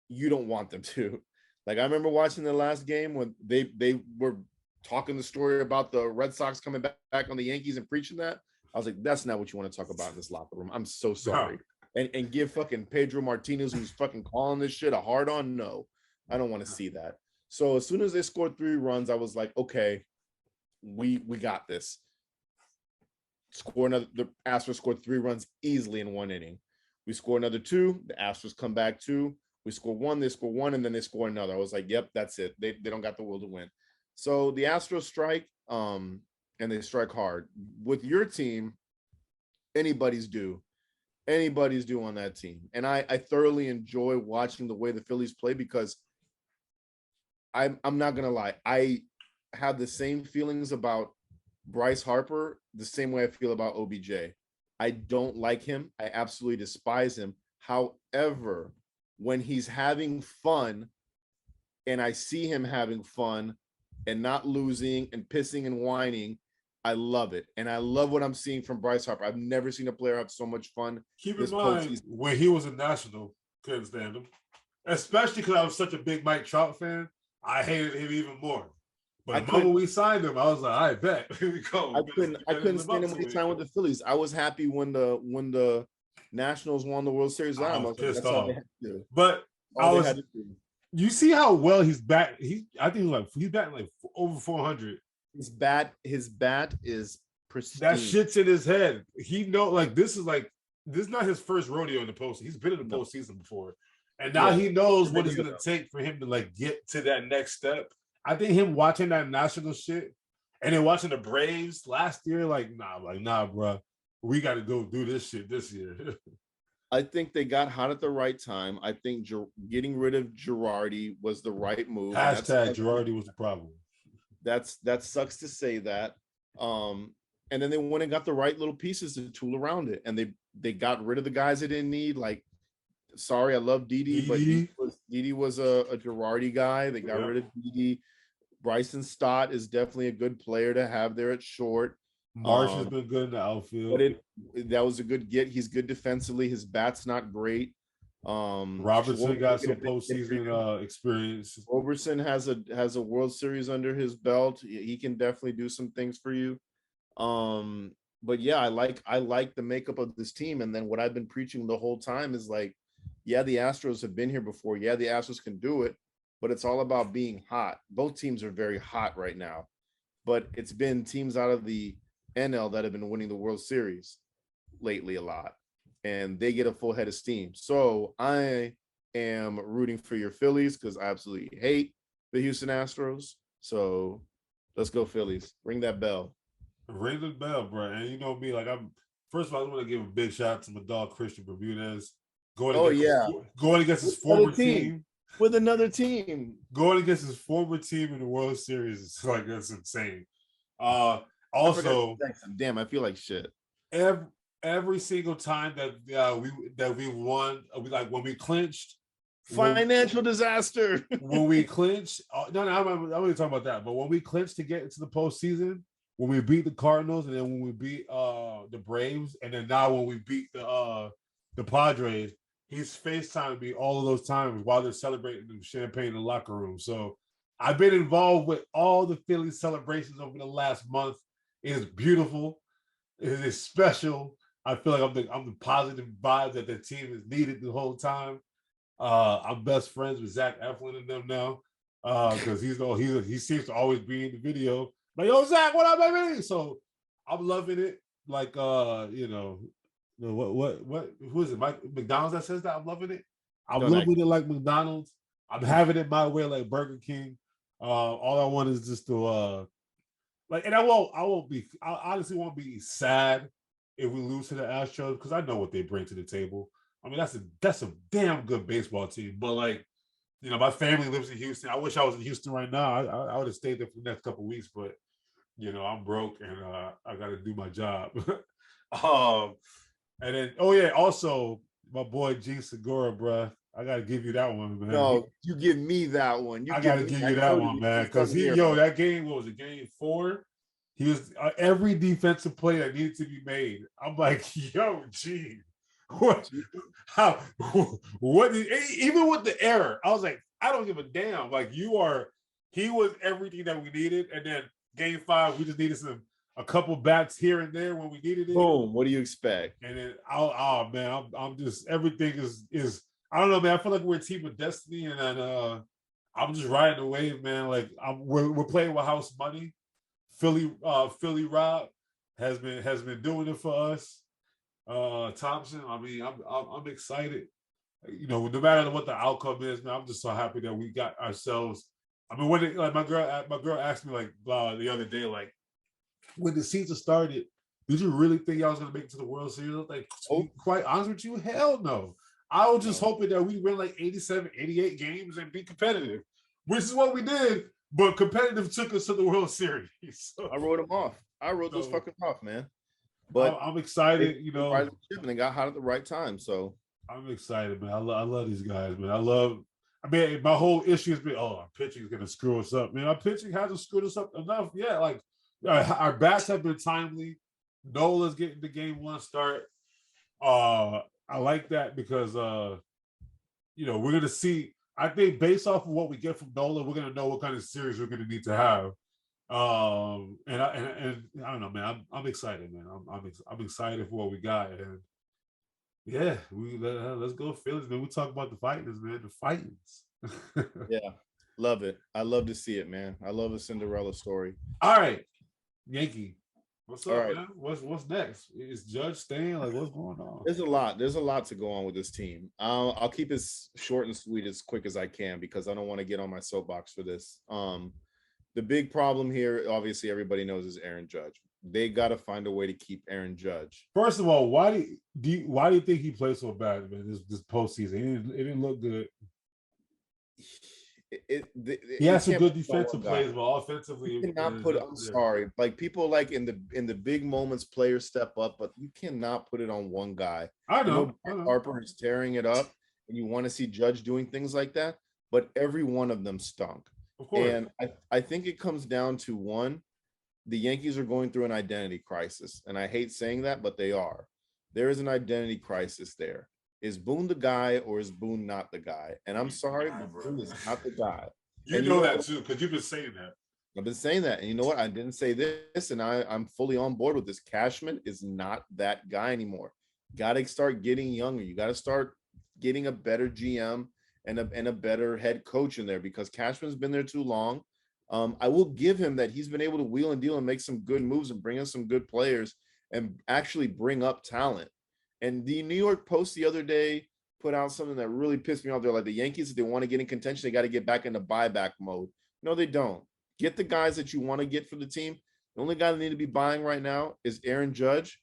you don't want them to. Like, I remember watching the last game when they were talking the story about the Red Sox coming back on the Yankees and preaching that. I was like, that's not what you want to talk about in this locker room. I'm so sorry. No. And give fucking Pedro Martinez, who's fucking calling this shit, a hard on. No, I don't want to see that. So as soon as they scored 3 runs, I was like, okay, we got this. The Astros scored 3 runs easily in 1 inning. We score another 2. The Astros come back 2. We score 1, they score 1, and then they score another. I was like, yep, that's it. They don't got the will to win. So the Astros strike, and they strike hard. With your team, anybody's due. Anybody's due on that team. And I thoroughly enjoy watching the way the Phillies play, because I'm not going to lie. I have the same feelings about Bryce Harper the same way I feel about OBJ. I don't like him. I absolutely despise him. However, when he's having fun and I see him having fun and not losing and pissing and whining, I love it. And I love what I'm seeing from Bryce Harper. I've never seen a player have so much fun. Keep in mind, when he was a National, couldn't stand him. Especially because I was such a big Mike Trout fan. I hated him even more. But the moment we signed him, I was like, I bet. Here we go. I couldn't stand him when he signed with the Phillies. I was happy when the Nationals won the World Series. I was pissed off. But you see how well he's bat. I think he's batting like over 400. His bat is pristine. That shit's in his head. He this is not his first rodeo in the postseason. He's been in the postseason before. And now he knows what it's gonna take for him to get to that next step. I think him watching that national shit and then watching the Braves last year, nah, bro. We got to go do this shit this year. I think they got hot at the right time. I think getting rid of Girardi was the right move. Hashtag Girardi was the problem. That sucks to say that. And then they went and got the right little pieces to tool around it. And they got rid of the guys they didn't need. Sorry, I love Didi, but Didi was a Girardi guy. They got rid of Didi. Bryson Stott is definitely a good player to have there at short. Marsh has been good in the outfield. But that was a good get. He's good defensively. His bat's not great. Robertson got some postseason experience. Robertson has a World Series under his belt. He can definitely do some things for you. But yeah, I like the makeup of this team. And then what I've been preaching the whole time is the Astros have been here before. Yeah, the Astros can do it, but it's all about being hot. Both teams are very hot right now, but it's been teams out of the NL that have been winning the World Series lately a lot, and they get a full head of steam. So I am rooting for your Phillies because I absolutely hate the Houston Astros. So let's go Phillies. Ring that bell. Ring the bell, bro. And you know me, first of all, I want to give a big shout out to my dog Christian Bermudez. going Oh against his, yeah, going against his with another former team, with another team. going against his former team in the World Series. It's like that's insane. Uh, I forgot also, Jackson. Damn, I feel like shit. every single time we won, we like when we clinched. Financial disaster. When we clinched, no, I'm really talking about that. But when we clinched to get into the postseason, when we beat the Cardinals, and then when we beat the Braves, and then now when we beat the Padres, he's FaceTimed me all of those times while they're celebrating the champagne in the locker room. So I've been involved with all the Phillies celebrations over the last month. It is beautiful. It is special. I feel like I'm the positive vibes that the team has needed the whole time. I'm best friends with Zach Eflin and them now because he seems to always be in the video. Like, yo, Zach, what up, baby? So I'm loving it. Like, what? Who is it? Mike McDonald's that says that. I'm loving it. I'm loving it like McDonald's. I'm having it my way like Burger King. All I want is just to and I honestly won't be sad if we lose to the Astros because I know what they bring to the table. I mean, that's a damn good baseball team. But like, my family lives in Houston. I wish I was in Houston right now. I would have stayed there for the next couple of weeks, but I'm broke and I got to do my job. And then also my boy Gene Segura, bruh. I got to give you that one, man. No, you give me that one. I got to give you that one, man, because that game, what was it, game 4? He was every defensive play that needed to be made. I'm like, yo, Gene. What? How? What? Even with the error, I was like, I don't give a damn. Like He was everything that we needed. And then game 5, we just needed a couple bats here and there when we needed it. Boom. What do you expect? And then, man, I'm just everything is. I don't know, man. I feel like we're a team of destiny, and then I'm just riding the wave, man. Like we're playing with house money. Philly Rob has been doing it for us. Thompson, I mean, I'm excited. No matter what the outcome is, man, I'm just so happy that we got ourselves. I mean, when my girl asked me like the other day, like when the season started, did you really think y'all was gonna make it to the World Series? I was like, to be quite honest with you, hell no. I was just hoping that we win like 87, 88 games and be competitive, which is what we did. But competitive took us to the World Series. So, I wrote them off. I wrote those fuckers off, man. But I'm excited, and they got hot at the right time. So I'm excited, man. I love these guys, man. I mean, my whole issue has been, our pitching is gonna screw us up, man. Our pitching hasn't screwed us up enough. Yeah, like our bats have been timely. Nola's getting the game 1 start. I like that because we're gonna see. I think based off of what we get from Nola, we're gonna know what kind of series we're gonna need to have. And I don't know, man. I'm excited, man. I'm excited for what we got, and yeah, let's go Phillies, man. We talk about the Fightins, man. The Fightins. Yeah, love it. I love to see it, man. I love a Cinderella story. All right, Yankee. What's up, right, man? What's next? Is Judge staying? Like, what's going on? There's a lot to go on with this team. I'll keep it short and sweet, as quick as I can, because I don't want to get on my soapbox for this. The big problem here, obviously, everybody knows, is Aaron Judge. They got to find a way to keep Aaron Judge. First of all, why do you think he played so bad, man? This postseason, it didn't look good. He has some good defensive plays, but offensively, you cannot put. I'm sorry, like people like in the big moments, players step up, but you cannot put it on one guy. I know. Harper is tearing it up, and you want to see Judge doing things like that, but every one of them stunk. Of course. And I think it comes down to one: the Yankees are going through an identity crisis, and I hate saying that, but they are. There is an identity crisis there. Is Boone the guy, or is Boone not the guy? And I'm sorry, but Boone is not the guy. You know that too, because you've been saying that. I've been saying that. And you know what? I didn't say this, and I'm fully on board with this. Cashman is not that guy anymore. Got to start getting younger. You got to start getting a better GM and a better head coach in there, because Cashman's been there too long. I will give him that he's been able to wheel and deal and make some good moves and bring in some good players and actually bring up talent. And the New York Post the other day put out something that really pissed me off. They're like, the Yankees, if they want to get in contention, they got to get back into buyback mode. No, they don't. Get the guys that you want to get for the team. The only guy that need to be buying right now is Aaron Judge.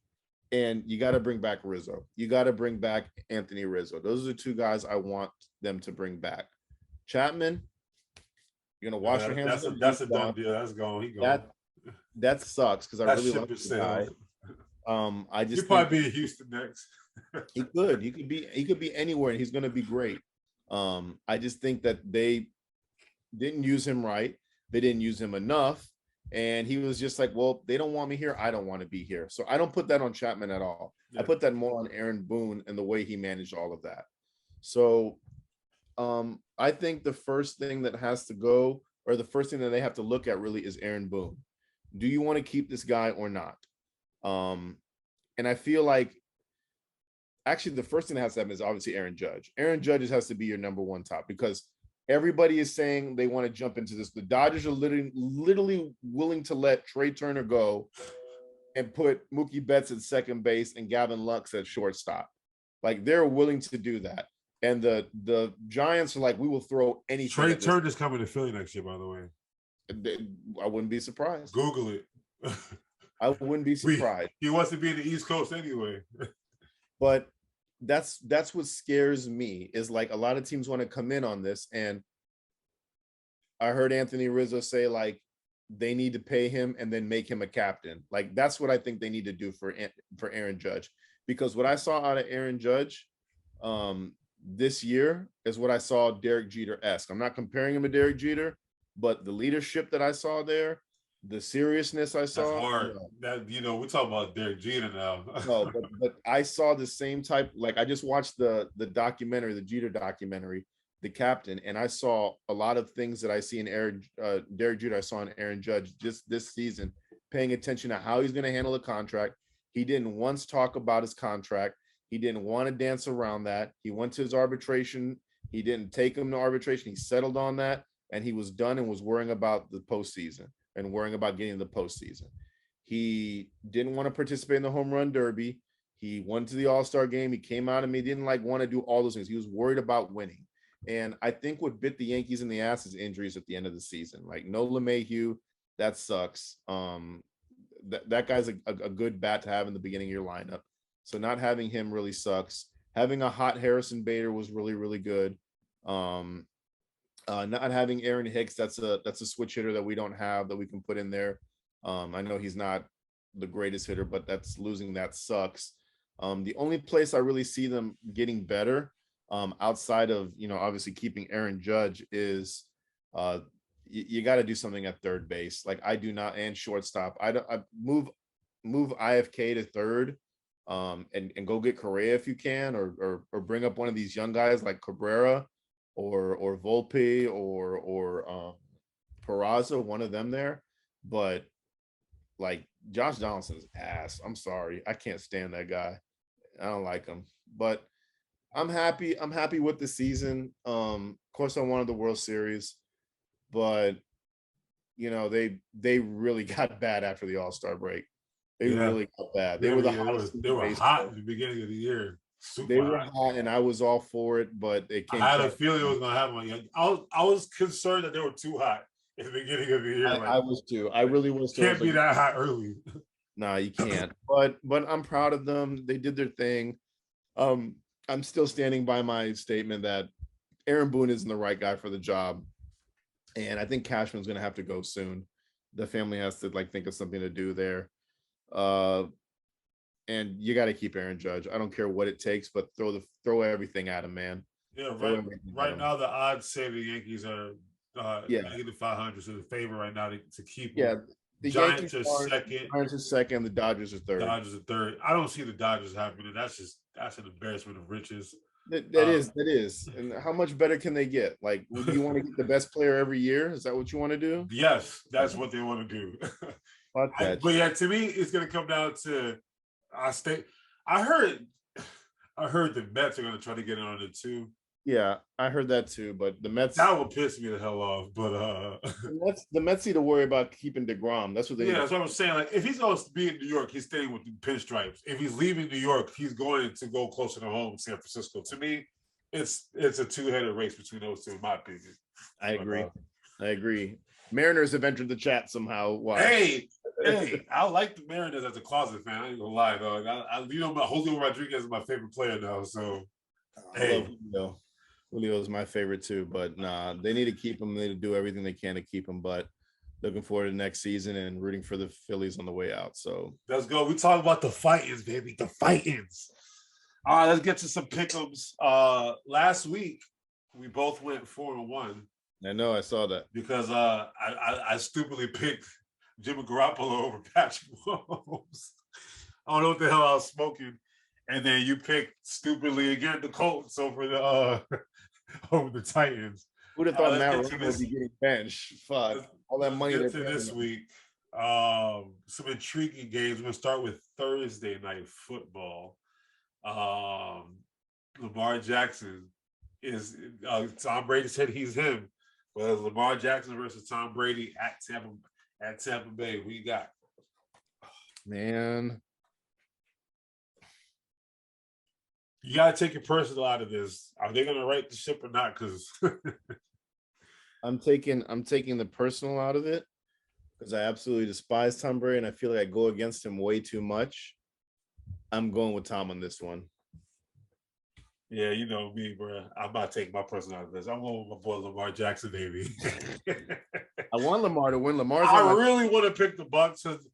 And you got to bring back Rizzo. You got to bring back Anthony Rizzo. Those are the two guys I want them to bring back. Chapman, you're gonna wash your hands. That's a done deal. That's gone. He gone. That sucks because I that really ship like is the guy. I just he'll probably be in Houston next. He could be anywhere, and he's going to be great. I just think that they didn't use him right. They didn't use him enough, and he was just like, well, they don't want me here. I don't want to be here. So I don't put that on Chapman at all. Yeah. I put that more on Aaron Boone and the way he managed all of that. So I think the first thing that has to go, or the first thing that they have to look at really, is Aaron Boone. Do you want to keep this guy or not? And I feel like actually the first thing that has to happen is obviously Aaron Judge. Aaron Judge has to be your number one top, because everybody is saying they want to jump into this. The Dodgers are literally willing to let Trey Turner go and put Mookie Betts at second base and Gavin Lux at shortstop. Like, they're willing to do that. And the Giants are like, we will throw anything. Trey Turner's coming to Philly next year, by the way. I wouldn't be surprised. Google it. I wouldn't be surprised. He wants to be in the East Coast anyway. But that's what scares me, is like a lot of teams want to come in on this. And I heard Anthony Rizzo say, like, they need to pay him and then make him a captain. Like, that's what I think they need to do for Aaron Judge. Because what I saw out of Aaron Judge this year is what I saw Derek Jeter-esque. I'm not comparing him to Derek Jeter, but the leadership that I saw there, the seriousness I saw. That's hard. We're talking about Derek Jeter now. No, but I saw the same type. Like, I just watched the documentary, the Jeter documentary, The Captain, and I saw a lot of things that I see in Derek Jeter. I saw in Aaron Judge just this season, paying attention to how he's going to handle the contract. He didn't once talk about his contract. He didn't want to dance around that. He went to his arbitration. He didn't take him to arbitration. He settled on that, and he was done and was worrying about the postseason and worrying about getting the postseason. He didn't want to participate in the home run derby. He went to the All-Star game. He came out and he didn't want to do all those things. He was worried about winning. And I think what bit the Yankees in the ass is injuries at the end of the season. Like, no LeMahieu, that sucks. That guy's a good bat to have in the beginning of your lineup. So not having him really sucks. Having a hot Harrison Bader was really, really good. Not having Aaron Hicks, that's a switch hitter that we don't have that we can put in there. I know he's not the greatest hitter, but that's losing that sucks. The only place I really see them getting better, outside of, obviously keeping Aaron Judge, is you got to do something at third base. Like, I do not, and shortstop. I move IFK to third, and go get Correa if you can, or bring up one of these young guys like Cabrera or Volpe or Peraza, one of them there. But like, Josh Donaldson's ass. I'm sorry, I can't stand that guy. I don't like him, but I'm happy with the season. Of course, I wanted the World Series, but they really got bad after the All-Star break. They really got bad. They were the hottest. They were hot at the beginning of the year. They were hot, and I was all for it, but it came. I had a feeling it was going to happen. I was concerned that they were too hot at the beginning of the year. I was too. I really was too. Can't be that hot early. No, you can't. But I'm proud of them. They did their thing. I'm still standing by my statement that Aaron Boone isn't the right guy for the job, and I think Cashman's going to have to go soon. The family has to think of something to do there. And you got to keep Aaron Judge. I don't care what it takes, but throw everything at him, man. Yeah, right now the odds say the Yankees are -500, so the favor right now to keep him. Yeah, the Giants Yankees are second. Giants are second. The Dodgers are third. Dodgers are third. I don't see the Dodgers happening. That's an embarrassment of riches. That is. And how much better can they get? Like, do you want to get the best player every year? Is that what you want to do? Yes, that's what they want to do. But yeah, to me, it's going to come down to I heard the Mets are going to try to get in on it too. Yeah, I heard that too. But the Mets, that would piss me the hell off. But the Mets need to worry about keeping DeGrom. That's what they. Yeah, that's what I'm saying. Like, if he's going to be in New York, he's staying with the pinstripes. If he's leaving New York, he's going to go closer to home, San Francisco. To me, it's a two-headed race between those two, in my opinion. I agree. Mariners have entered the chat somehow. Wow. Hey, Hey, I like the Mariners as a closet fan. I ain't gonna lie, dog. My Julio Rodriguez is my favorite player now. So, I love Julio. Julio is my favorite too, but nah, they need to keep him. They need to do everything they can to keep him. But looking forward to next season and rooting for the Phillies on the way out. So let's go. We talk about the Fightins, baby. The Fightins. All right, let's get to some pick'ems. Last week we both went 4-1. I know, I saw that because I stupidly picked Jimmy Garoppolo over Patrick Mahomes. I don't know what the hell I was smoking, and then you picked stupidly again the Colts over the over the Titans. Who'd have thought Matt Ryan would be getting benched? Fuck all that money. Let's get to this week. Some intriguing games. We're gonna start with Thursday night football. Lamar Jackson is Tom Brady said he's him. Well, Lamar Jackson versus Tom Brady at Tampa Bay. We got man. You gotta take your personal out of this. Are they gonna right the ship or not? Because I'm taking the personal out of it because I absolutely despise Tom Brady and I feel like I go against him way too much. I'm going with Tom on this one. Yeah, you know me, bro. I'm not taking my personal out of this. I'm going with my boy Lamar Jackson, baby. I want Lamar to win. I really want to pick the Bucs because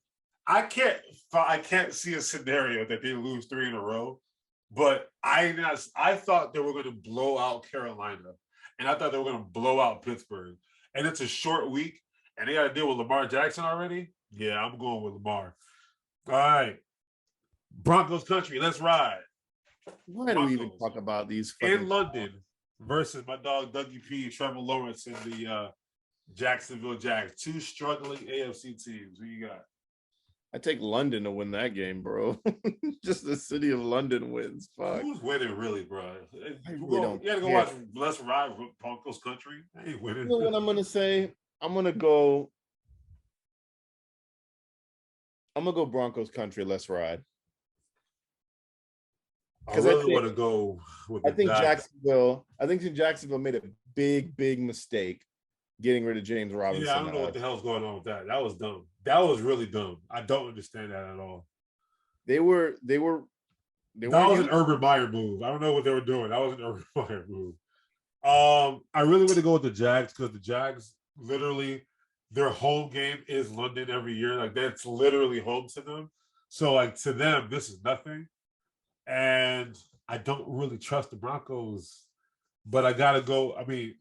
I can't see a scenario that they lose 3 in a row. But I thought they were going to blow out Carolina, and I thought they were going to blow out Pittsburgh. And it's a short week, and they got to deal with Lamar Jackson already. Yeah, I'm going with Lamar. All right, Broncos country, let's ride. Why do we even talk about these in London versus my dog Dougie P, Trevor Lawrence, and the Jacksonville Jags? 2 struggling AFC teams. Who you got? I take London to win that game, bro. Just the city of London wins. Fuck. Who's winning, really, bro? You gotta go watch Let's Ride Broncos Country. I ain't winning. You know what I'm gonna say? I'm gonna go Broncos Country. Let's ride. I really want to go with the Jacksonville. I think Jacksonville made a big mistake getting rid of James Robinson. Yeah, I don't know what the hell's going on with that. That was dumb. That was really dumb. I don't understand that at all. They were that was an Urban Meyer move. I don't know what they were doing. That was an Urban Meyer move. I really want to go with the Jags because the Jags literally their home game is London every year. Like that's literally home to them. So like to them, this is nothing. And I don't really trust the Broncos, but I gotta go. I mean,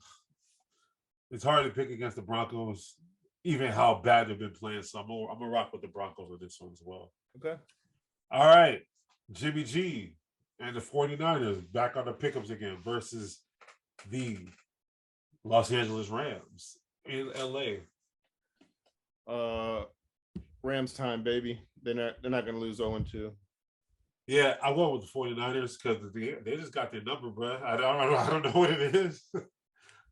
it's hard to pick against the Broncos, even how bad they've been playing. So I'm gonna rock with the Broncos on this one as well. Okay. All right. Jimmy G and the 49ers back on the pickups again versus the Los Angeles Rams in LA. Rams time, baby. They're not gonna lose 0-2. Yeah, I went with the 49ers because they just got their number, bro. I don't know what it is.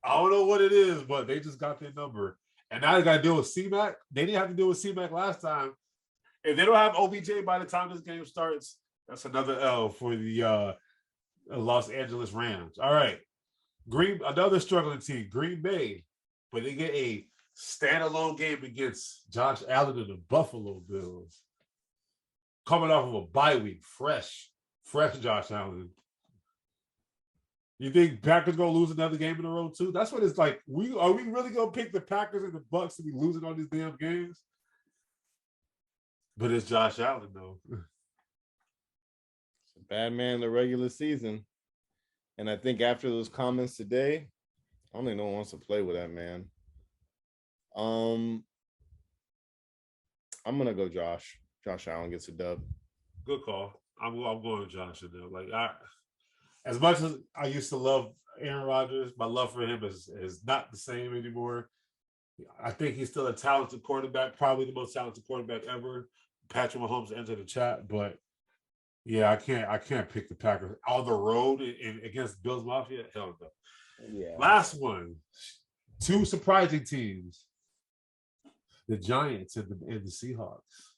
I don't know what it is, but they just got their number. And now they got to deal with C-Mac. They didn't have to deal with C-Mac last time. If they don't have OBJ by the time this game starts, that's another L for the Los Angeles Rams. All right. Another struggling team, Green Bay. But they get a standalone game against Josh Allen and the Buffalo Bills. Coming off of a bye week, fresh Josh Allen. You think Packers gonna lose another game in a row too? That's what it's like. Are we really gonna pick the Packers and the Bucs to be losing on these damn games? But it's Josh Allen though. It's a bad man in the regular season, and I think after those comments today, I don't think no one wants to play with that man. I'm gonna go Josh. Josh Allen gets a dub. Good call. I'm going with Josh in there. Like as much as I used to love Aaron Rodgers, my love for him is not the same anymore. I think he's still a talented quarterback, probably the most talented quarterback ever. Patrick Mahomes entered the chat, but yeah, I can't pick the Packers on the road against Bills Mafia. Hell no. Yeah. Last one, 2 surprising teams: the Giants and the Seahawks.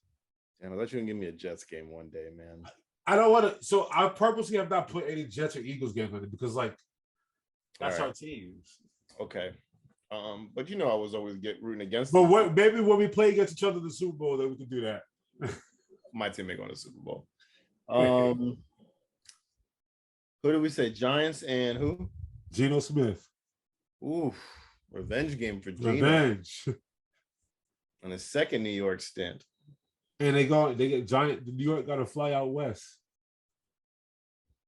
And I'll let you give me a Jets game one day, man. I don't want to. So I purposely have not put any Jets or Eagles games on it because, like, that's our teams. Okay. But I was always rooting against But them. maybe when we play against each other in the Super Bowl, then we can do that. My team may go to the Super Bowl. Who did we say? Giants and who? Geno Smith. Oof. Revenge game for Geno. Revenge. On his second New York stint. And they get Giant. New York got to fly out west.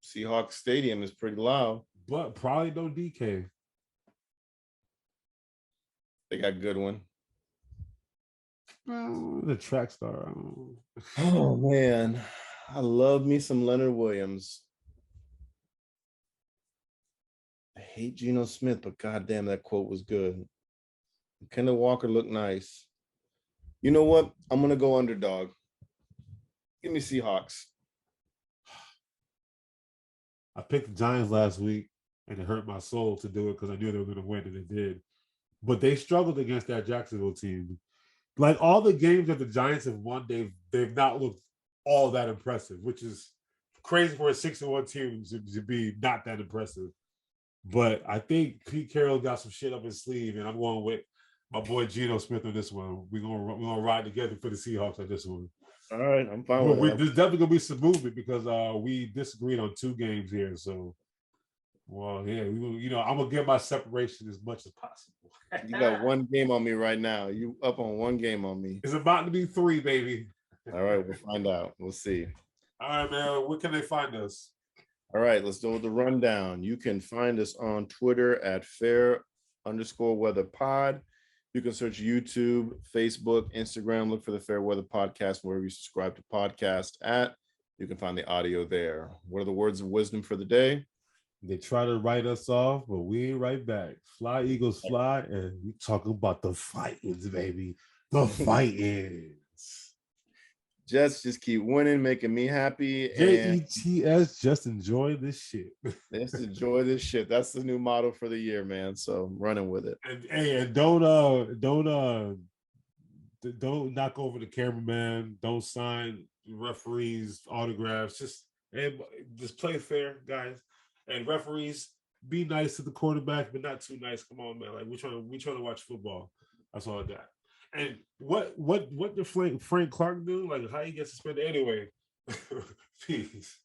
Seahawks Stadium is pretty loud. But probably no DK. They got Goodwin. The track star. Oh, man. I love me some Leonard Williams. I hate Geno Smith, but goddamn, that quote was good. Kendall Walker looked nice. You know what? I'm going to go underdog. Give me Seahawks. I picked the Giants last week, and it hurt my soul to do it because I knew they were going to win, and they did. But they struggled against that Jacksonville team. Like all the games that the Giants have won, they've not looked all that impressive, which is crazy for a 6-1 team to be not that impressive. But I think Pete Carroll got some shit up his sleeve, and I'm going with my boy Geno Smith on this one. We're gonna ride together for the Seahawks on this one. All right, I'm fine with that. There's definitely gonna be some movement because we disagreed on 2 games here. So, well, yeah, I'm gonna get my separation as much as possible. You got 1 game on me right now. You up on 1 game on me. It's about to be 3, baby. All right, we'll find out. We'll see. All right, man. Where can they find us? All right, let's do the rundown. You can find us on Twitter at fair_weather_pod. You can search YouTube, Facebook, Instagram, look for the Fair Weather Podcast, wherever you subscribe to podcast at. You can find the audio there. What are the words of wisdom for the day? They try to write us off, but we ain't right back. Fly, Eagles, fly, and we talking about the Fightins, baby. The Fightins. Jets just keep winning, making me happy. JETS, just enjoy this shit. Let's enjoy this shit. That's the new motto for the year, man. So I'm running with it. And don't knock over the cameraman. Don't sign referees' autographs. Just play fair, guys. And referees, be nice to the quarterback, but not too nice. Come on, man. Like we're trying to watch football. That's all I got. And what did Frank Clark do? Like how he gets suspended anyway? Peace.